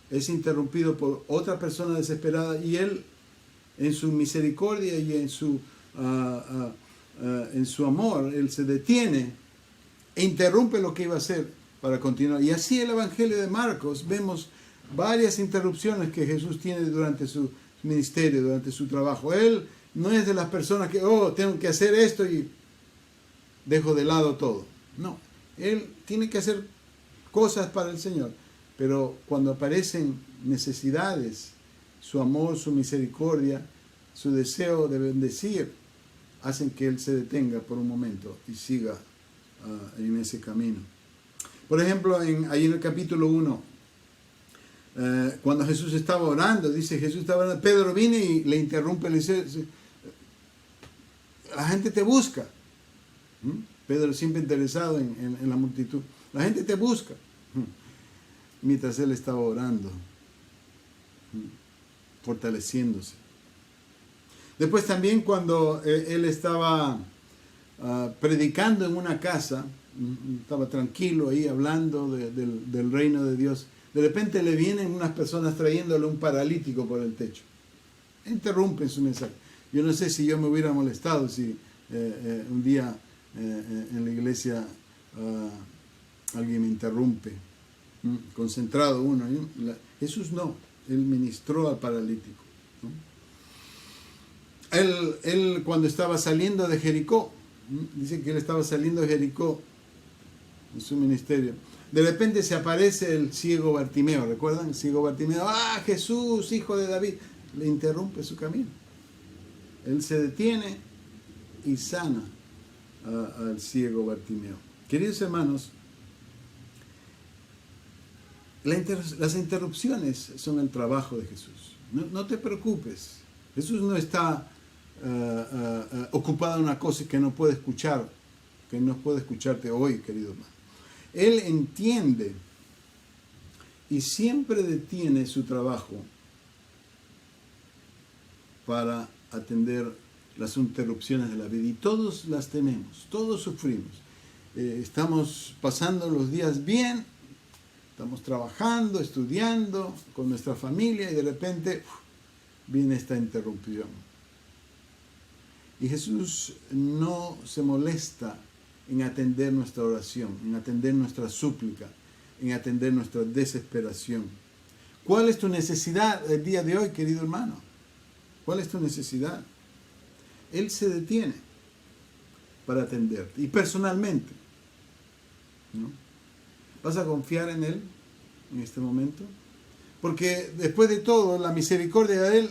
es interrumpido por otra persona desesperada y él, en su misericordia y en su amor, él se detiene e interrumpe lo que iba a hacer para continuar. Y así el Evangelio de Marcos vemos varias interrupciones que Jesús tiene durante su ministerio, durante su trabajo. Él no es de las personas que, tengo que hacer esto y dejo de lado todo. No, él tiene que hacer cosas para el Señor, pero cuando aparecen necesidades, su amor, su misericordia, su deseo de bendecir, hacen que él se detenga por un momento y siga en ese camino. Por ejemplo, ahí en el capítulo 1, cuando Jesús estaba orando, dice Jesús estaba orando, Pedro viene y le interrumpe, le dice, la gente te busca. Pedro siempre interesado en la multitud. La gente te busca. Mientras él estaba orando, fortaleciéndose. Después también cuando él estaba predicando en una casa, estaba tranquilo ahí hablando del reino de Dios, de repente le vienen unas personas trayéndole un paralítico por el techo. Interrumpen su mensaje. Yo no sé si yo me hubiera molestado si un día en la iglesia alguien me interrumpe, concentrado uno. Jesús no, él ministró al paralítico. Él cuando estaba saliendo de Jericó, dice que él estaba saliendo de Jericó en su ministerio. De repente se aparece el ciego Bartimeo, ¿recuerdan? El ciego Bartimeo, ¡ah, Jesús, hijo de David! Le interrumpe su camino. Él se detiene y sana al ciego Bartimeo. Queridos hermanos, las interrupciones son el trabajo de Jesús. No te preocupes. Jesús no está ocupado en una cosa que no puede escuchar, que no puede escucharte hoy, querido hermano. Él entiende y siempre detiene su trabajo para atender las interrupciones de la vida. Y todos las tenemos, todos sufrimos. Estamos pasando los días bien, estamos trabajando, estudiando con nuestra familia y de repente viene esta interrupción. Y Jesús no se molesta en atender nuestra oración, en atender nuestra súplica, en atender nuestra desesperación. ¿Cuál es tu necesidad el día de hoy, querido hermano? ¿Cuál es tu necesidad? Él se detiene para atenderte. Y personalmente, ¿no? ¿Vas a confiar en Él en este momento? Porque después de todo, la misericordia de Él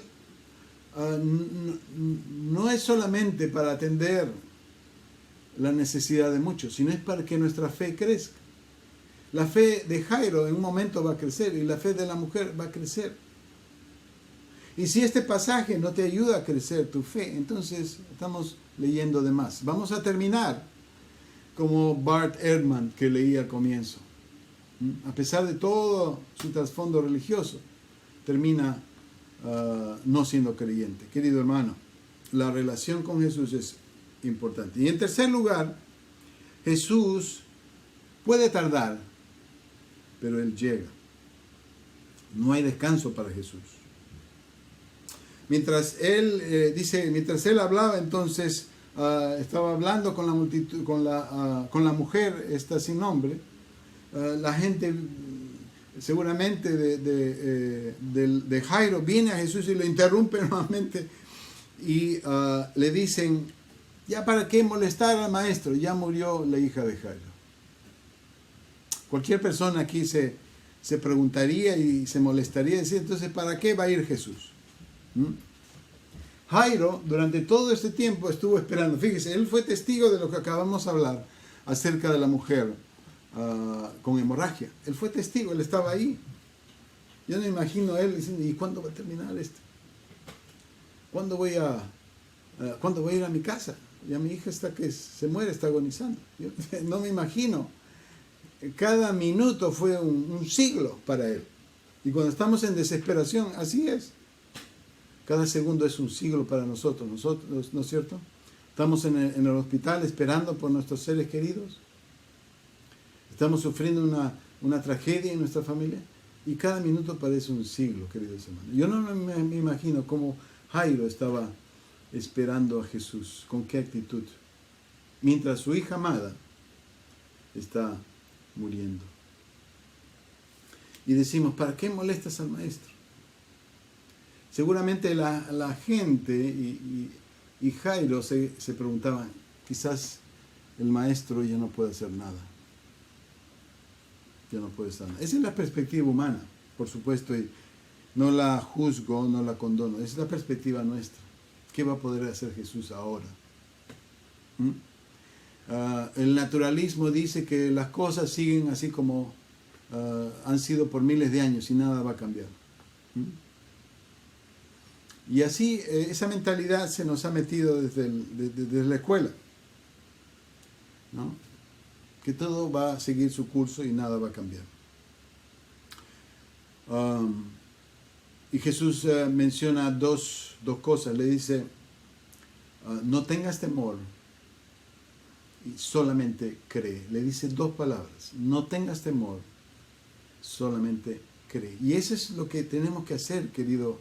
no es solamente para atender la necesidad de muchos, sino es para que nuestra fe crezca. La fe de Jairo en un momento va a crecer y la fe de la mujer va a crecer. Y si este pasaje no te ayuda a crecer tu fe, entonces estamos leyendo de más. Vamos a terminar como Bart Ehrman que leí al comienzo. A pesar de todo su trasfondo religioso, termina no siendo creyente. Querido hermano, la relación con Jesús es importante. Y en tercer lugar, Jesús puede tardar, pero Él llega. No hay descanso para Jesús. Mientras Él hablaba, entonces estaba hablando con la multitud, con la mujer esta sin nombre. La gente seguramente de Jairo viene a Jesús y lo interrumpe nuevamente y le dicen, ya para qué molestar al maestro, ya murió la hija de Jairo. Cualquier persona aquí se preguntaría y se molestaría, decir, entonces ¿para qué va a ir Jesús? Jairo durante todo este tiempo estuvo esperando. Fíjese, él fue testigo de lo que acabamos de hablar acerca de la mujer con hemorragia. Él fue testigo, él estaba ahí. Yo no imagino a él diciendo, ¿y cuándo va a terminar esto? ¿Cuándo voy a ir a mi casa? Ya mi hija está que se muere, está agonizando. Yo no me imagino. Cada minuto fue un siglo para él. Y cuando estamos en desesperación, así es. Cada segundo es un siglo para nosotros, ¿no es cierto? Estamos en el hospital esperando por nuestros seres queridos. Estamos sufriendo una tragedia en nuestra familia y cada minuto parece un siglo, queridos hermanos. Yo no me imagino cómo Jairo estaba esperando a Jesús, con qué actitud, mientras su hija amada está muriendo. Y decimos, ¿para qué molestas al maestro? Seguramente la gente y Jairo se preguntaban, quizás el maestro ya no puede hacer nada. Ya no puede hacer nada. Esa es la perspectiva humana, por supuesto, y no la juzgo, no la condono. Esa es la perspectiva nuestra. ¿Qué va a poder hacer Jesús ahora? El naturalismo dice que las cosas siguen así como han sido por miles de años y nada va a cambiar. Y así esa mentalidad se nos ha metido desde la escuela, ¿no? Que todo va a seguir su curso y nada va a cambiar. Y Jesús menciona dos cosas. Le dice, no tengas temor y solamente cree. Le dice dos palabras, no tengas temor, solamente cree. Y eso es lo que tenemos que hacer, querido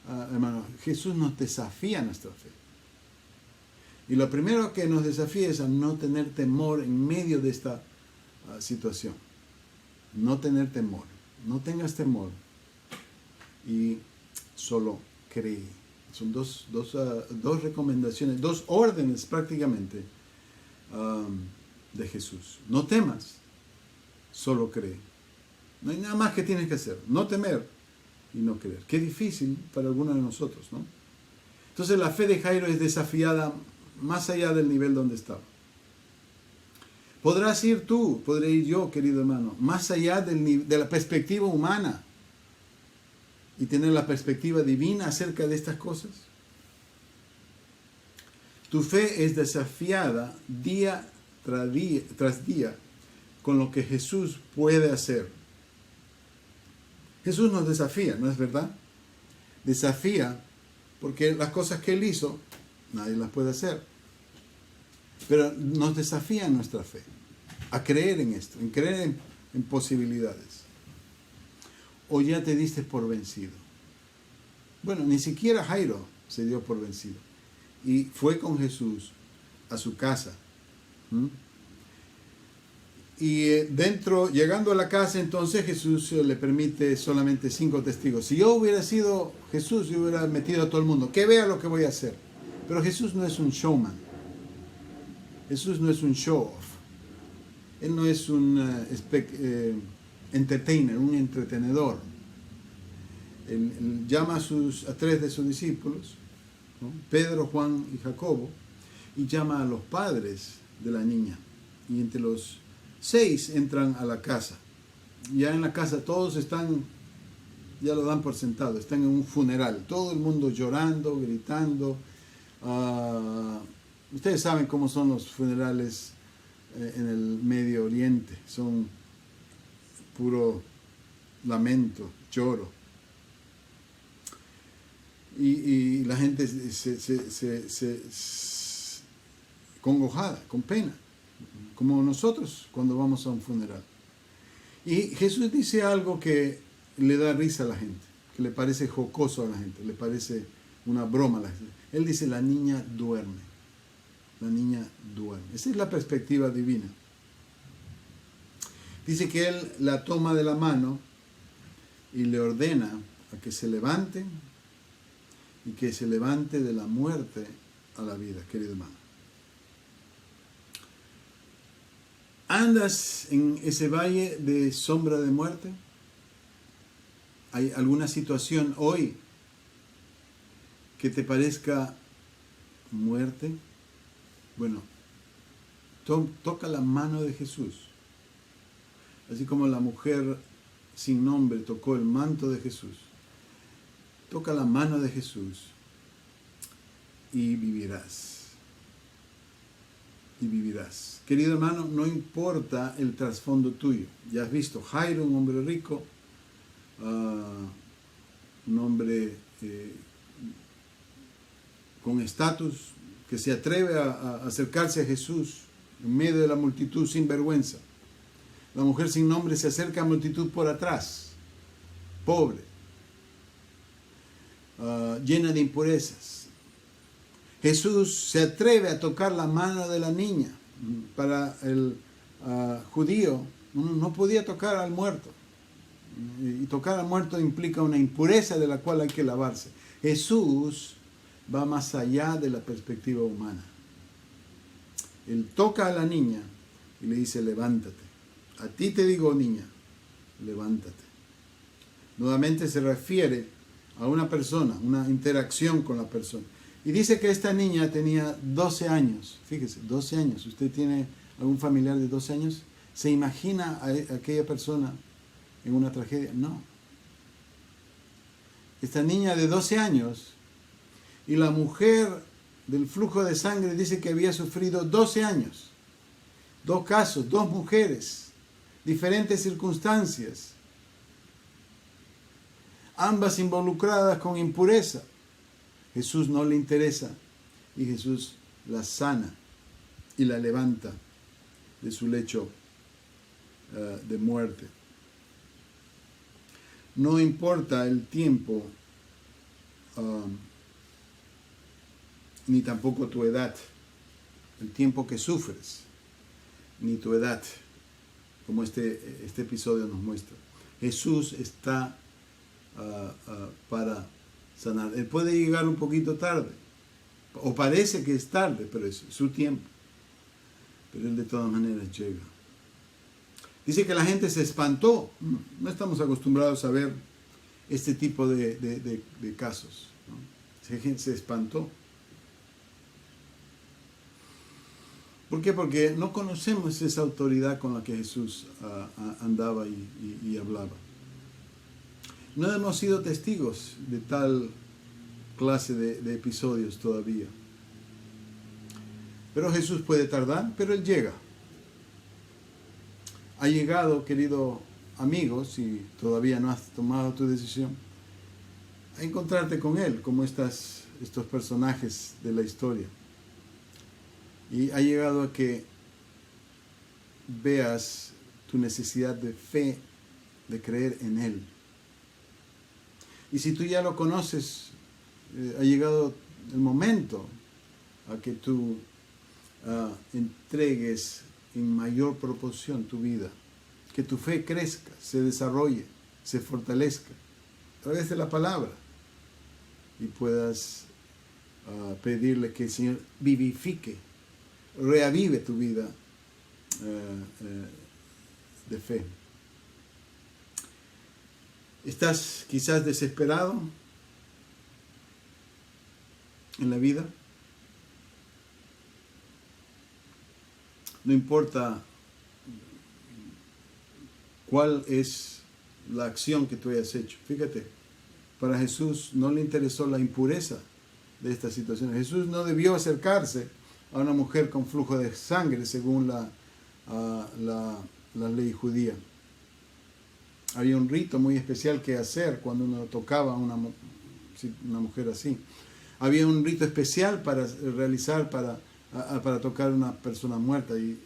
hermano. Jesús nos desafía nuestra fe. Y lo primero que nos desafía es a no tener temor en medio de esta situación. No tener temor. No tengas temor y solo cree. Son dos recomendaciones, dos órdenes prácticamente de Jesús. No temas, solo cree. No hay nada más que tienes que hacer. No temer y no creer. Qué difícil para algunos de nosotros, ¿no? Entonces la fe de Jairo es desafiada más allá del nivel donde estaba. Podrás ir tú, podré ir yo, querido hermano, más allá de la perspectiva humana y tener la perspectiva divina acerca de estas cosas. Tu fe es desafiada día tras día con lo que Jesús puede hacer. Jesús nos desafía, ¿no es verdad? Desafía porque las cosas que Él hizo, nadie las puede hacer. Pero nos desafía en nuestra fe, a creer en esto, en creer en posibilidades. O ya te diste por vencido. Bueno, ni siquiera Jairo se dio por vencido. Y fue con Jesús a su casa. Y llegando a la casa, entonces Jesús le permite solamente 5 testigos. Si yo hubiera sido Jesús, yo hubiera metido a todo el mundo, que vea lo que voy a hacer. Pero Jesús no es un showman. Jesús no es un show-off. Él no es un entertainer, un entretenedor. Él llama a 3 de sus discípulos, ¿no? Pedro, Juan y Jacobo, y llama a los padres de la niña. Y entre los 6 entran a la casa. Ya en la casa todos están, ya lo dan por sentado, están en un funeral. Todo el mundo llorando, gritando. Ustedes saben cómo son los funerales en el Medio Oriente. Son puro lamento, lloro. Y la gente se congojada, con pena, como nosotros cuando vamos a un funeral. Y Jesús dice algo que le da risa a la gente, que le parece jocoso a la gente, le parece una broma a la gente. Él dice, la niña duerme. La niña duerme. Esa es la perspectiva divina. Dice que Él la toma de la mano y le ordena a que se levante y que se levante de la muerte a la vida, querido hermano. ¿Andas en ese valle de sombra de muerte? ¿Hay alguna situación hoy que te parezca muerte? Bueno, toca la mano de Jesús. Así como la mujer sin nombre tocó el manto de Jesús. Toca la mano de Jesús y vivirás. Y vivirás. Querido hermano, no importa el trasfondo tuyo. Ya has visto, Jairo, un hombre rico, un hombre con estatus, que se atreve a acercarse a Jesús en medio de la multitud sin vergüenza. La mujer sin nombre se acerca a la multitud por atrás, pobre, llena de impurezas. Jesús se atreve a tocar la mano de la niña. Para el judío no podía tocar al muerto. Y tocar al muerto implica una impureza de la cual hay que lavarse. Jesús va más allá de la perspectiva humana. Él toca a la niña y le dice, levántate. A ti te digo, niña, levántate. Nuevamente se refiere a una persona, una interacción con la persona. Y dice que esta niña tenía 12 años. Fíjese, 12 años. ¿Usted tiene algún familiar de 12 años? ¿Se imagina a aquella persona en una tragedia? No. Esta niña de 12 años Y la mujer del flujo de sangre dice que había sufrido 12 años. 2 casos, 2 mujeres, diferentes circunstancias, ambas involucradas con impureza. Jesús no le interesa y Jesús la sana y la levanta de su lecho de muerte. No importa el tiempo, ni tampoco tu edad, el tiempo que sufres, ni tu edad, como este episodio nos muestra. Jesús está para sanar. Él puede llegar un poquito tarde, o parece que es tarde, pero es su tiempo. Pero Él de todas maneras llega. Dice que la gente se espantó. No estamos acostumbrados a ver este tipo de casos, ¿no? La gente se espantó. ¿Por qué? Porque no conocemos esa autoridad con la que Jesús andaba y hablaba. No hemos sido testigos de tal clase de episodios todavía. Pero Jesús puede tardar, pero Él llega. Ha llegado, querido amigo, si todavía no has tomado tu decisión, a encontrarte con Él, como estos personajes de la historia. Y ha llegado a que veas tu necesidad de fe, de creer en Él. Y si tú ya lo conoces, ha llegado el momento a que tú entregues en mayor proporción tu vida, que tu fe crezca, se desarrolle, se fortalezca a través de la palabra y puedas pedirle que el Señor vivifique, reavive tu vida de fe. ¿Estás quizás desesperado en la vida? No importa cuál es la acción que tú hayas hecho. Fíjate, para Jesús no le interesó la impureza de esta situación. Jesús no debió acercarse a una mujer con flujo de sangre según la ley judía. Había un rito muy especial que hacer cuando uno tocaba a una mujer así. Había un rito especial para realizar para tocar a una persona muerta y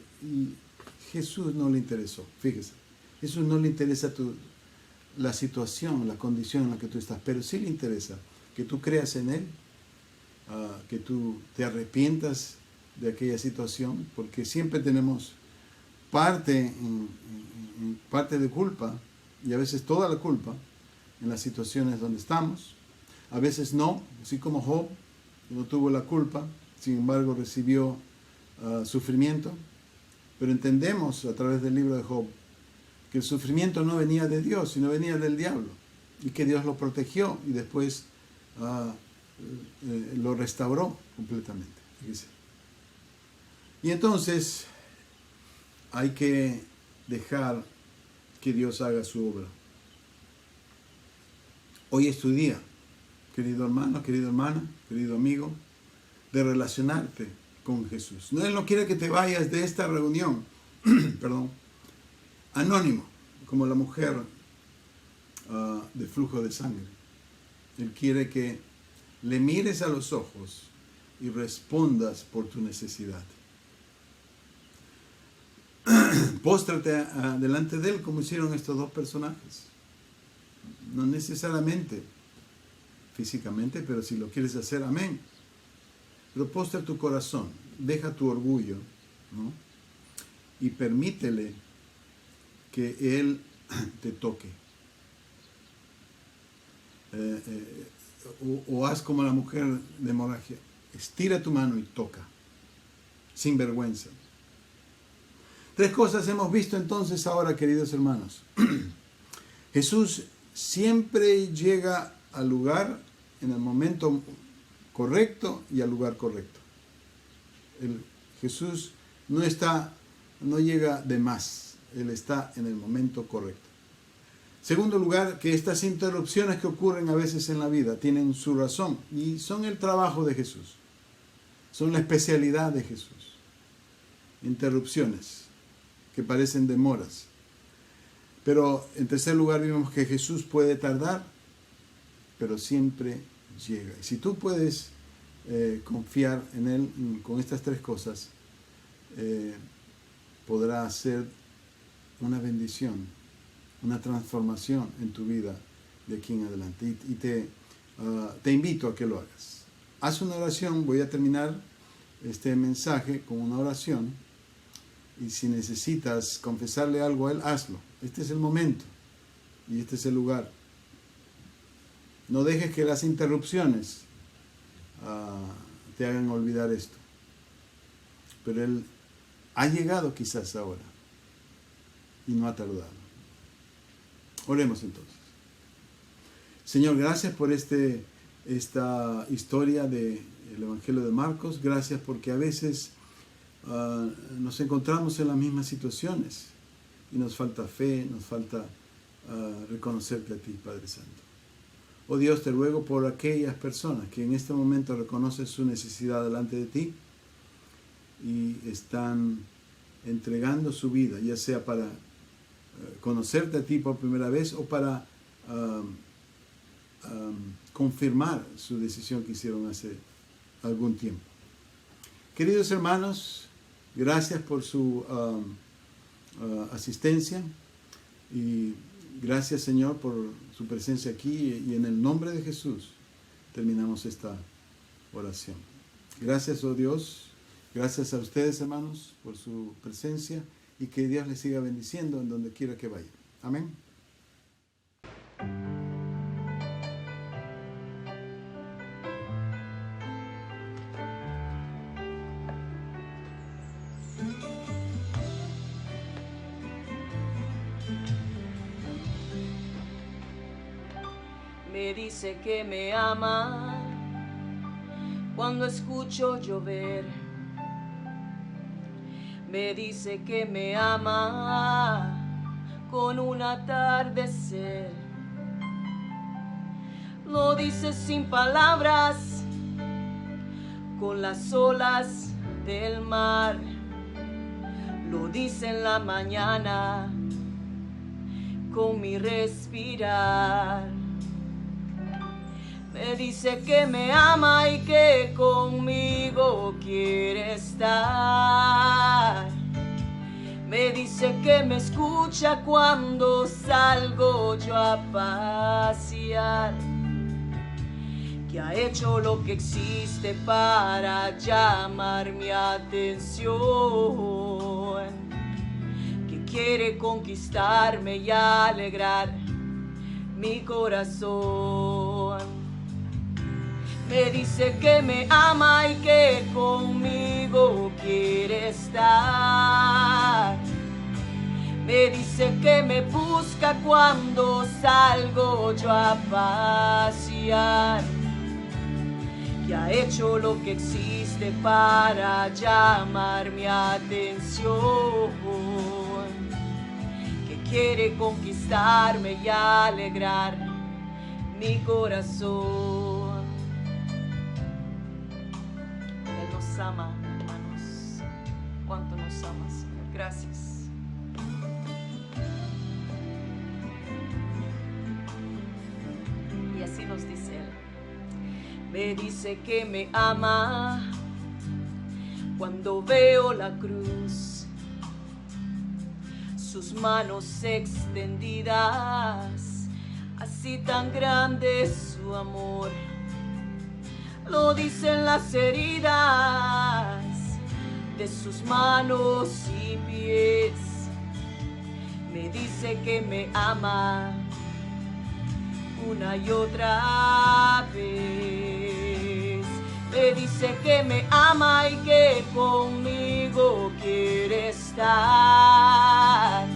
Jesús no le interesó. Fíjese, Jesús no le interesa la situación, la condición en la que tú estás, pero sí le interesa que tú creas en Él, que tú te arrepientas de aquella situación, porque siempre tenemos parte de culpa, y a veces toda la culpa en las situaciones donde estamos. A veces no, así como Job, que no tuvo la culpa, sin embargo recibió sufrimiento. Pero entendemos a través del libro de Job que el sufrimiento no venía de Dios, sino venía del diablo, y que Dios lo protegió y después lo restauró completamente. Fíjese. Y entonces hay que dejar que Dios haga su obra. Hoy es tu día, querido hermano, querida hermana, querido amigo, de relacionarte con Jesús. Él no quiere que te vayas de esta reunión, perdón, anónimo, como la mujer de flujo de sangre. Él quiere que le mires a los ojos y respondas por tu necesidad. Póstrate delante de Él como hicieron estos dos personajes. No necesariamente físicamente, pero si lo quieres hacer, amén. Pero postra tu corazón, deja tu orgullo, ¿no? Y permítele que Él te toque. O haz como la mujer de hemorragia, estira tu mano y toca, sin vergüenza. 3 cosas hemos visto entonces ahora, queridos hermanos. Jesús siempre llega al lugar en el momento correcto y al lugar correcto. Jesús no llega de más, Él está en el momento correcto. Segundo lugar, que estas interrupciones que ocurren a veces en la vida tienen su razón y son el trabajo de Jesús. Son la especialidad de Jesús. Interrupciones que parecen demoras. Pero en tercer lugar vimos que Jesús puede tardar, pero siempre llega. Y si tú puedes confiar en Él con estas tres cosas, podrá hacer una bendición, una transformación en tu vida de aquí en adelante. Y te invito a que lo hagas. Haz una oración. Voy a terminar este mensaje con una oración. Y si necesitas confesarle algo a Él, hazlo. Este es el momento y este es el lugar. No dejes que las interrupciones te hagan olvidar esto. Pero Él ha llegado quizás ahora y no ha tardado. Oremos entonces. Señor, gracias por esta historia del Evangelio de Marcos. Gracias porque a veces nos encontramos en las mismas situaciones y nos falta fe, nos falta reconocerte a ti, Padre Santo. Oh Dios, te ruego por aquellas personas que en este momento reconocen su necesidad delante de ti y están entregando su vida, ya sea para conocerte a ti por primera vez o para confirmar su decisión que hicieron hace algún tiempo. Queridos hermanos, gracias por su asistencia y gracias, Señor, por su presencia aquí, y en el nombre de Jesús terminamos esta oración. Gracias, oh Dios, gracias a ustedes, hermanos, por su presencia y que Dios les siga bendiciendo en donde quiera que vaya. Amén. Me dice que me ama cuando escucho llover. Me dice que me ama con un atardecer. Lo dice sin palabras, con las olas del mar. Lo dice en la mañana, con mi respirar. Me dice que me ama y que conmigo quiere estar. Me dice que me escucha cuando salgo yo a pasear. Que ha hecho lo que existe para llamar mi atención. Que quiere conquistarme y alegrar mi corazón. Me dice que me ama y que conmigo quiere estar. Me dice que me busca cuando salgo yo a pasear. Que ha hecho lo que existe para llamar mi atención. Que quiere conquistarme y alegrar mi corazón. Nos ama, hermanos. Cuánto nos ama, Señor. Gracias. Y así nos dice Él. Me dice que me ama cuando veo la cruz, sus manos extendidas, así tan grande es su amor. Lo dicen las heridas de sus manos y pies. Me dice que me ama una y otra vez. Me dice que me ama y que conmigo quiere estar.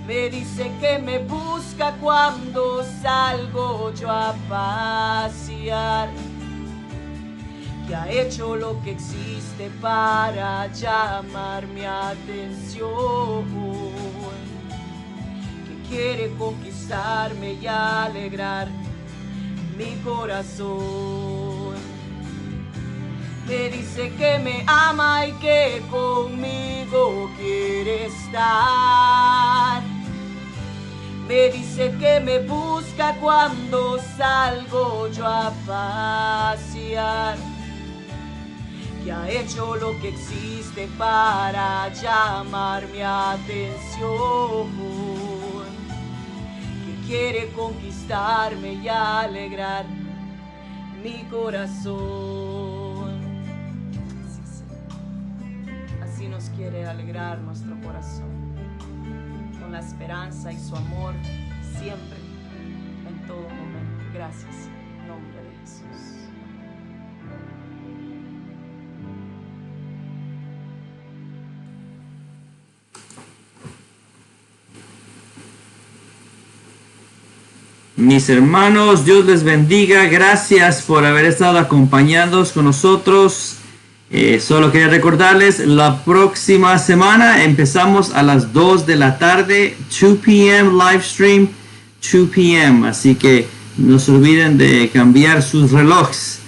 Me dice que me busca cuando salgo yo a pasear. Que ha hecho lo que existe para llamar mi atención. Que quiere conquistarme y alegrar mi corazón. Me dice que me ama y que conmigo quiere estar. Me dice que me busca cuando salgo yo a pasear. Que ha hecho lo que existe para llamar mi atención. Que quiere conquistarme y alegrar mi corazón. Sí, Señor. Así nos quiere alegrar nuestro corazón, con la esperanza y su amor siempre, en todo momento. Gracias, en nombre de Jesús. Mis hermanos, Dios les bendiga. Gracias por haber estado acompañándonos con nosotros. Solo quería recordarles, la próxima semana empezamos a las 2 de la tarde, 2 p.m. live stream, 2 p.m. Así que no se olviden de cambiar sus relojes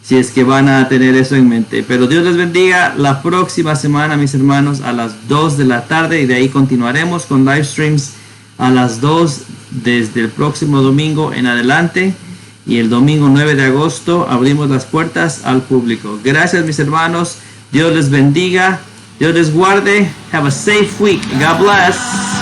si es que van a tener eso en mente. Pero Dios les bendiga. La próxima semana, mis hermanos, a las 2 de la tarde, y de ahí continuaremos con live streams a las 2 desde el próximo domingo en adelante. Y el domingo 9 de agosto abrimos las puertas al público. Gracias, mis hermanos. Dios les bendiga. Dios les guarde. Have a safe week. God bless.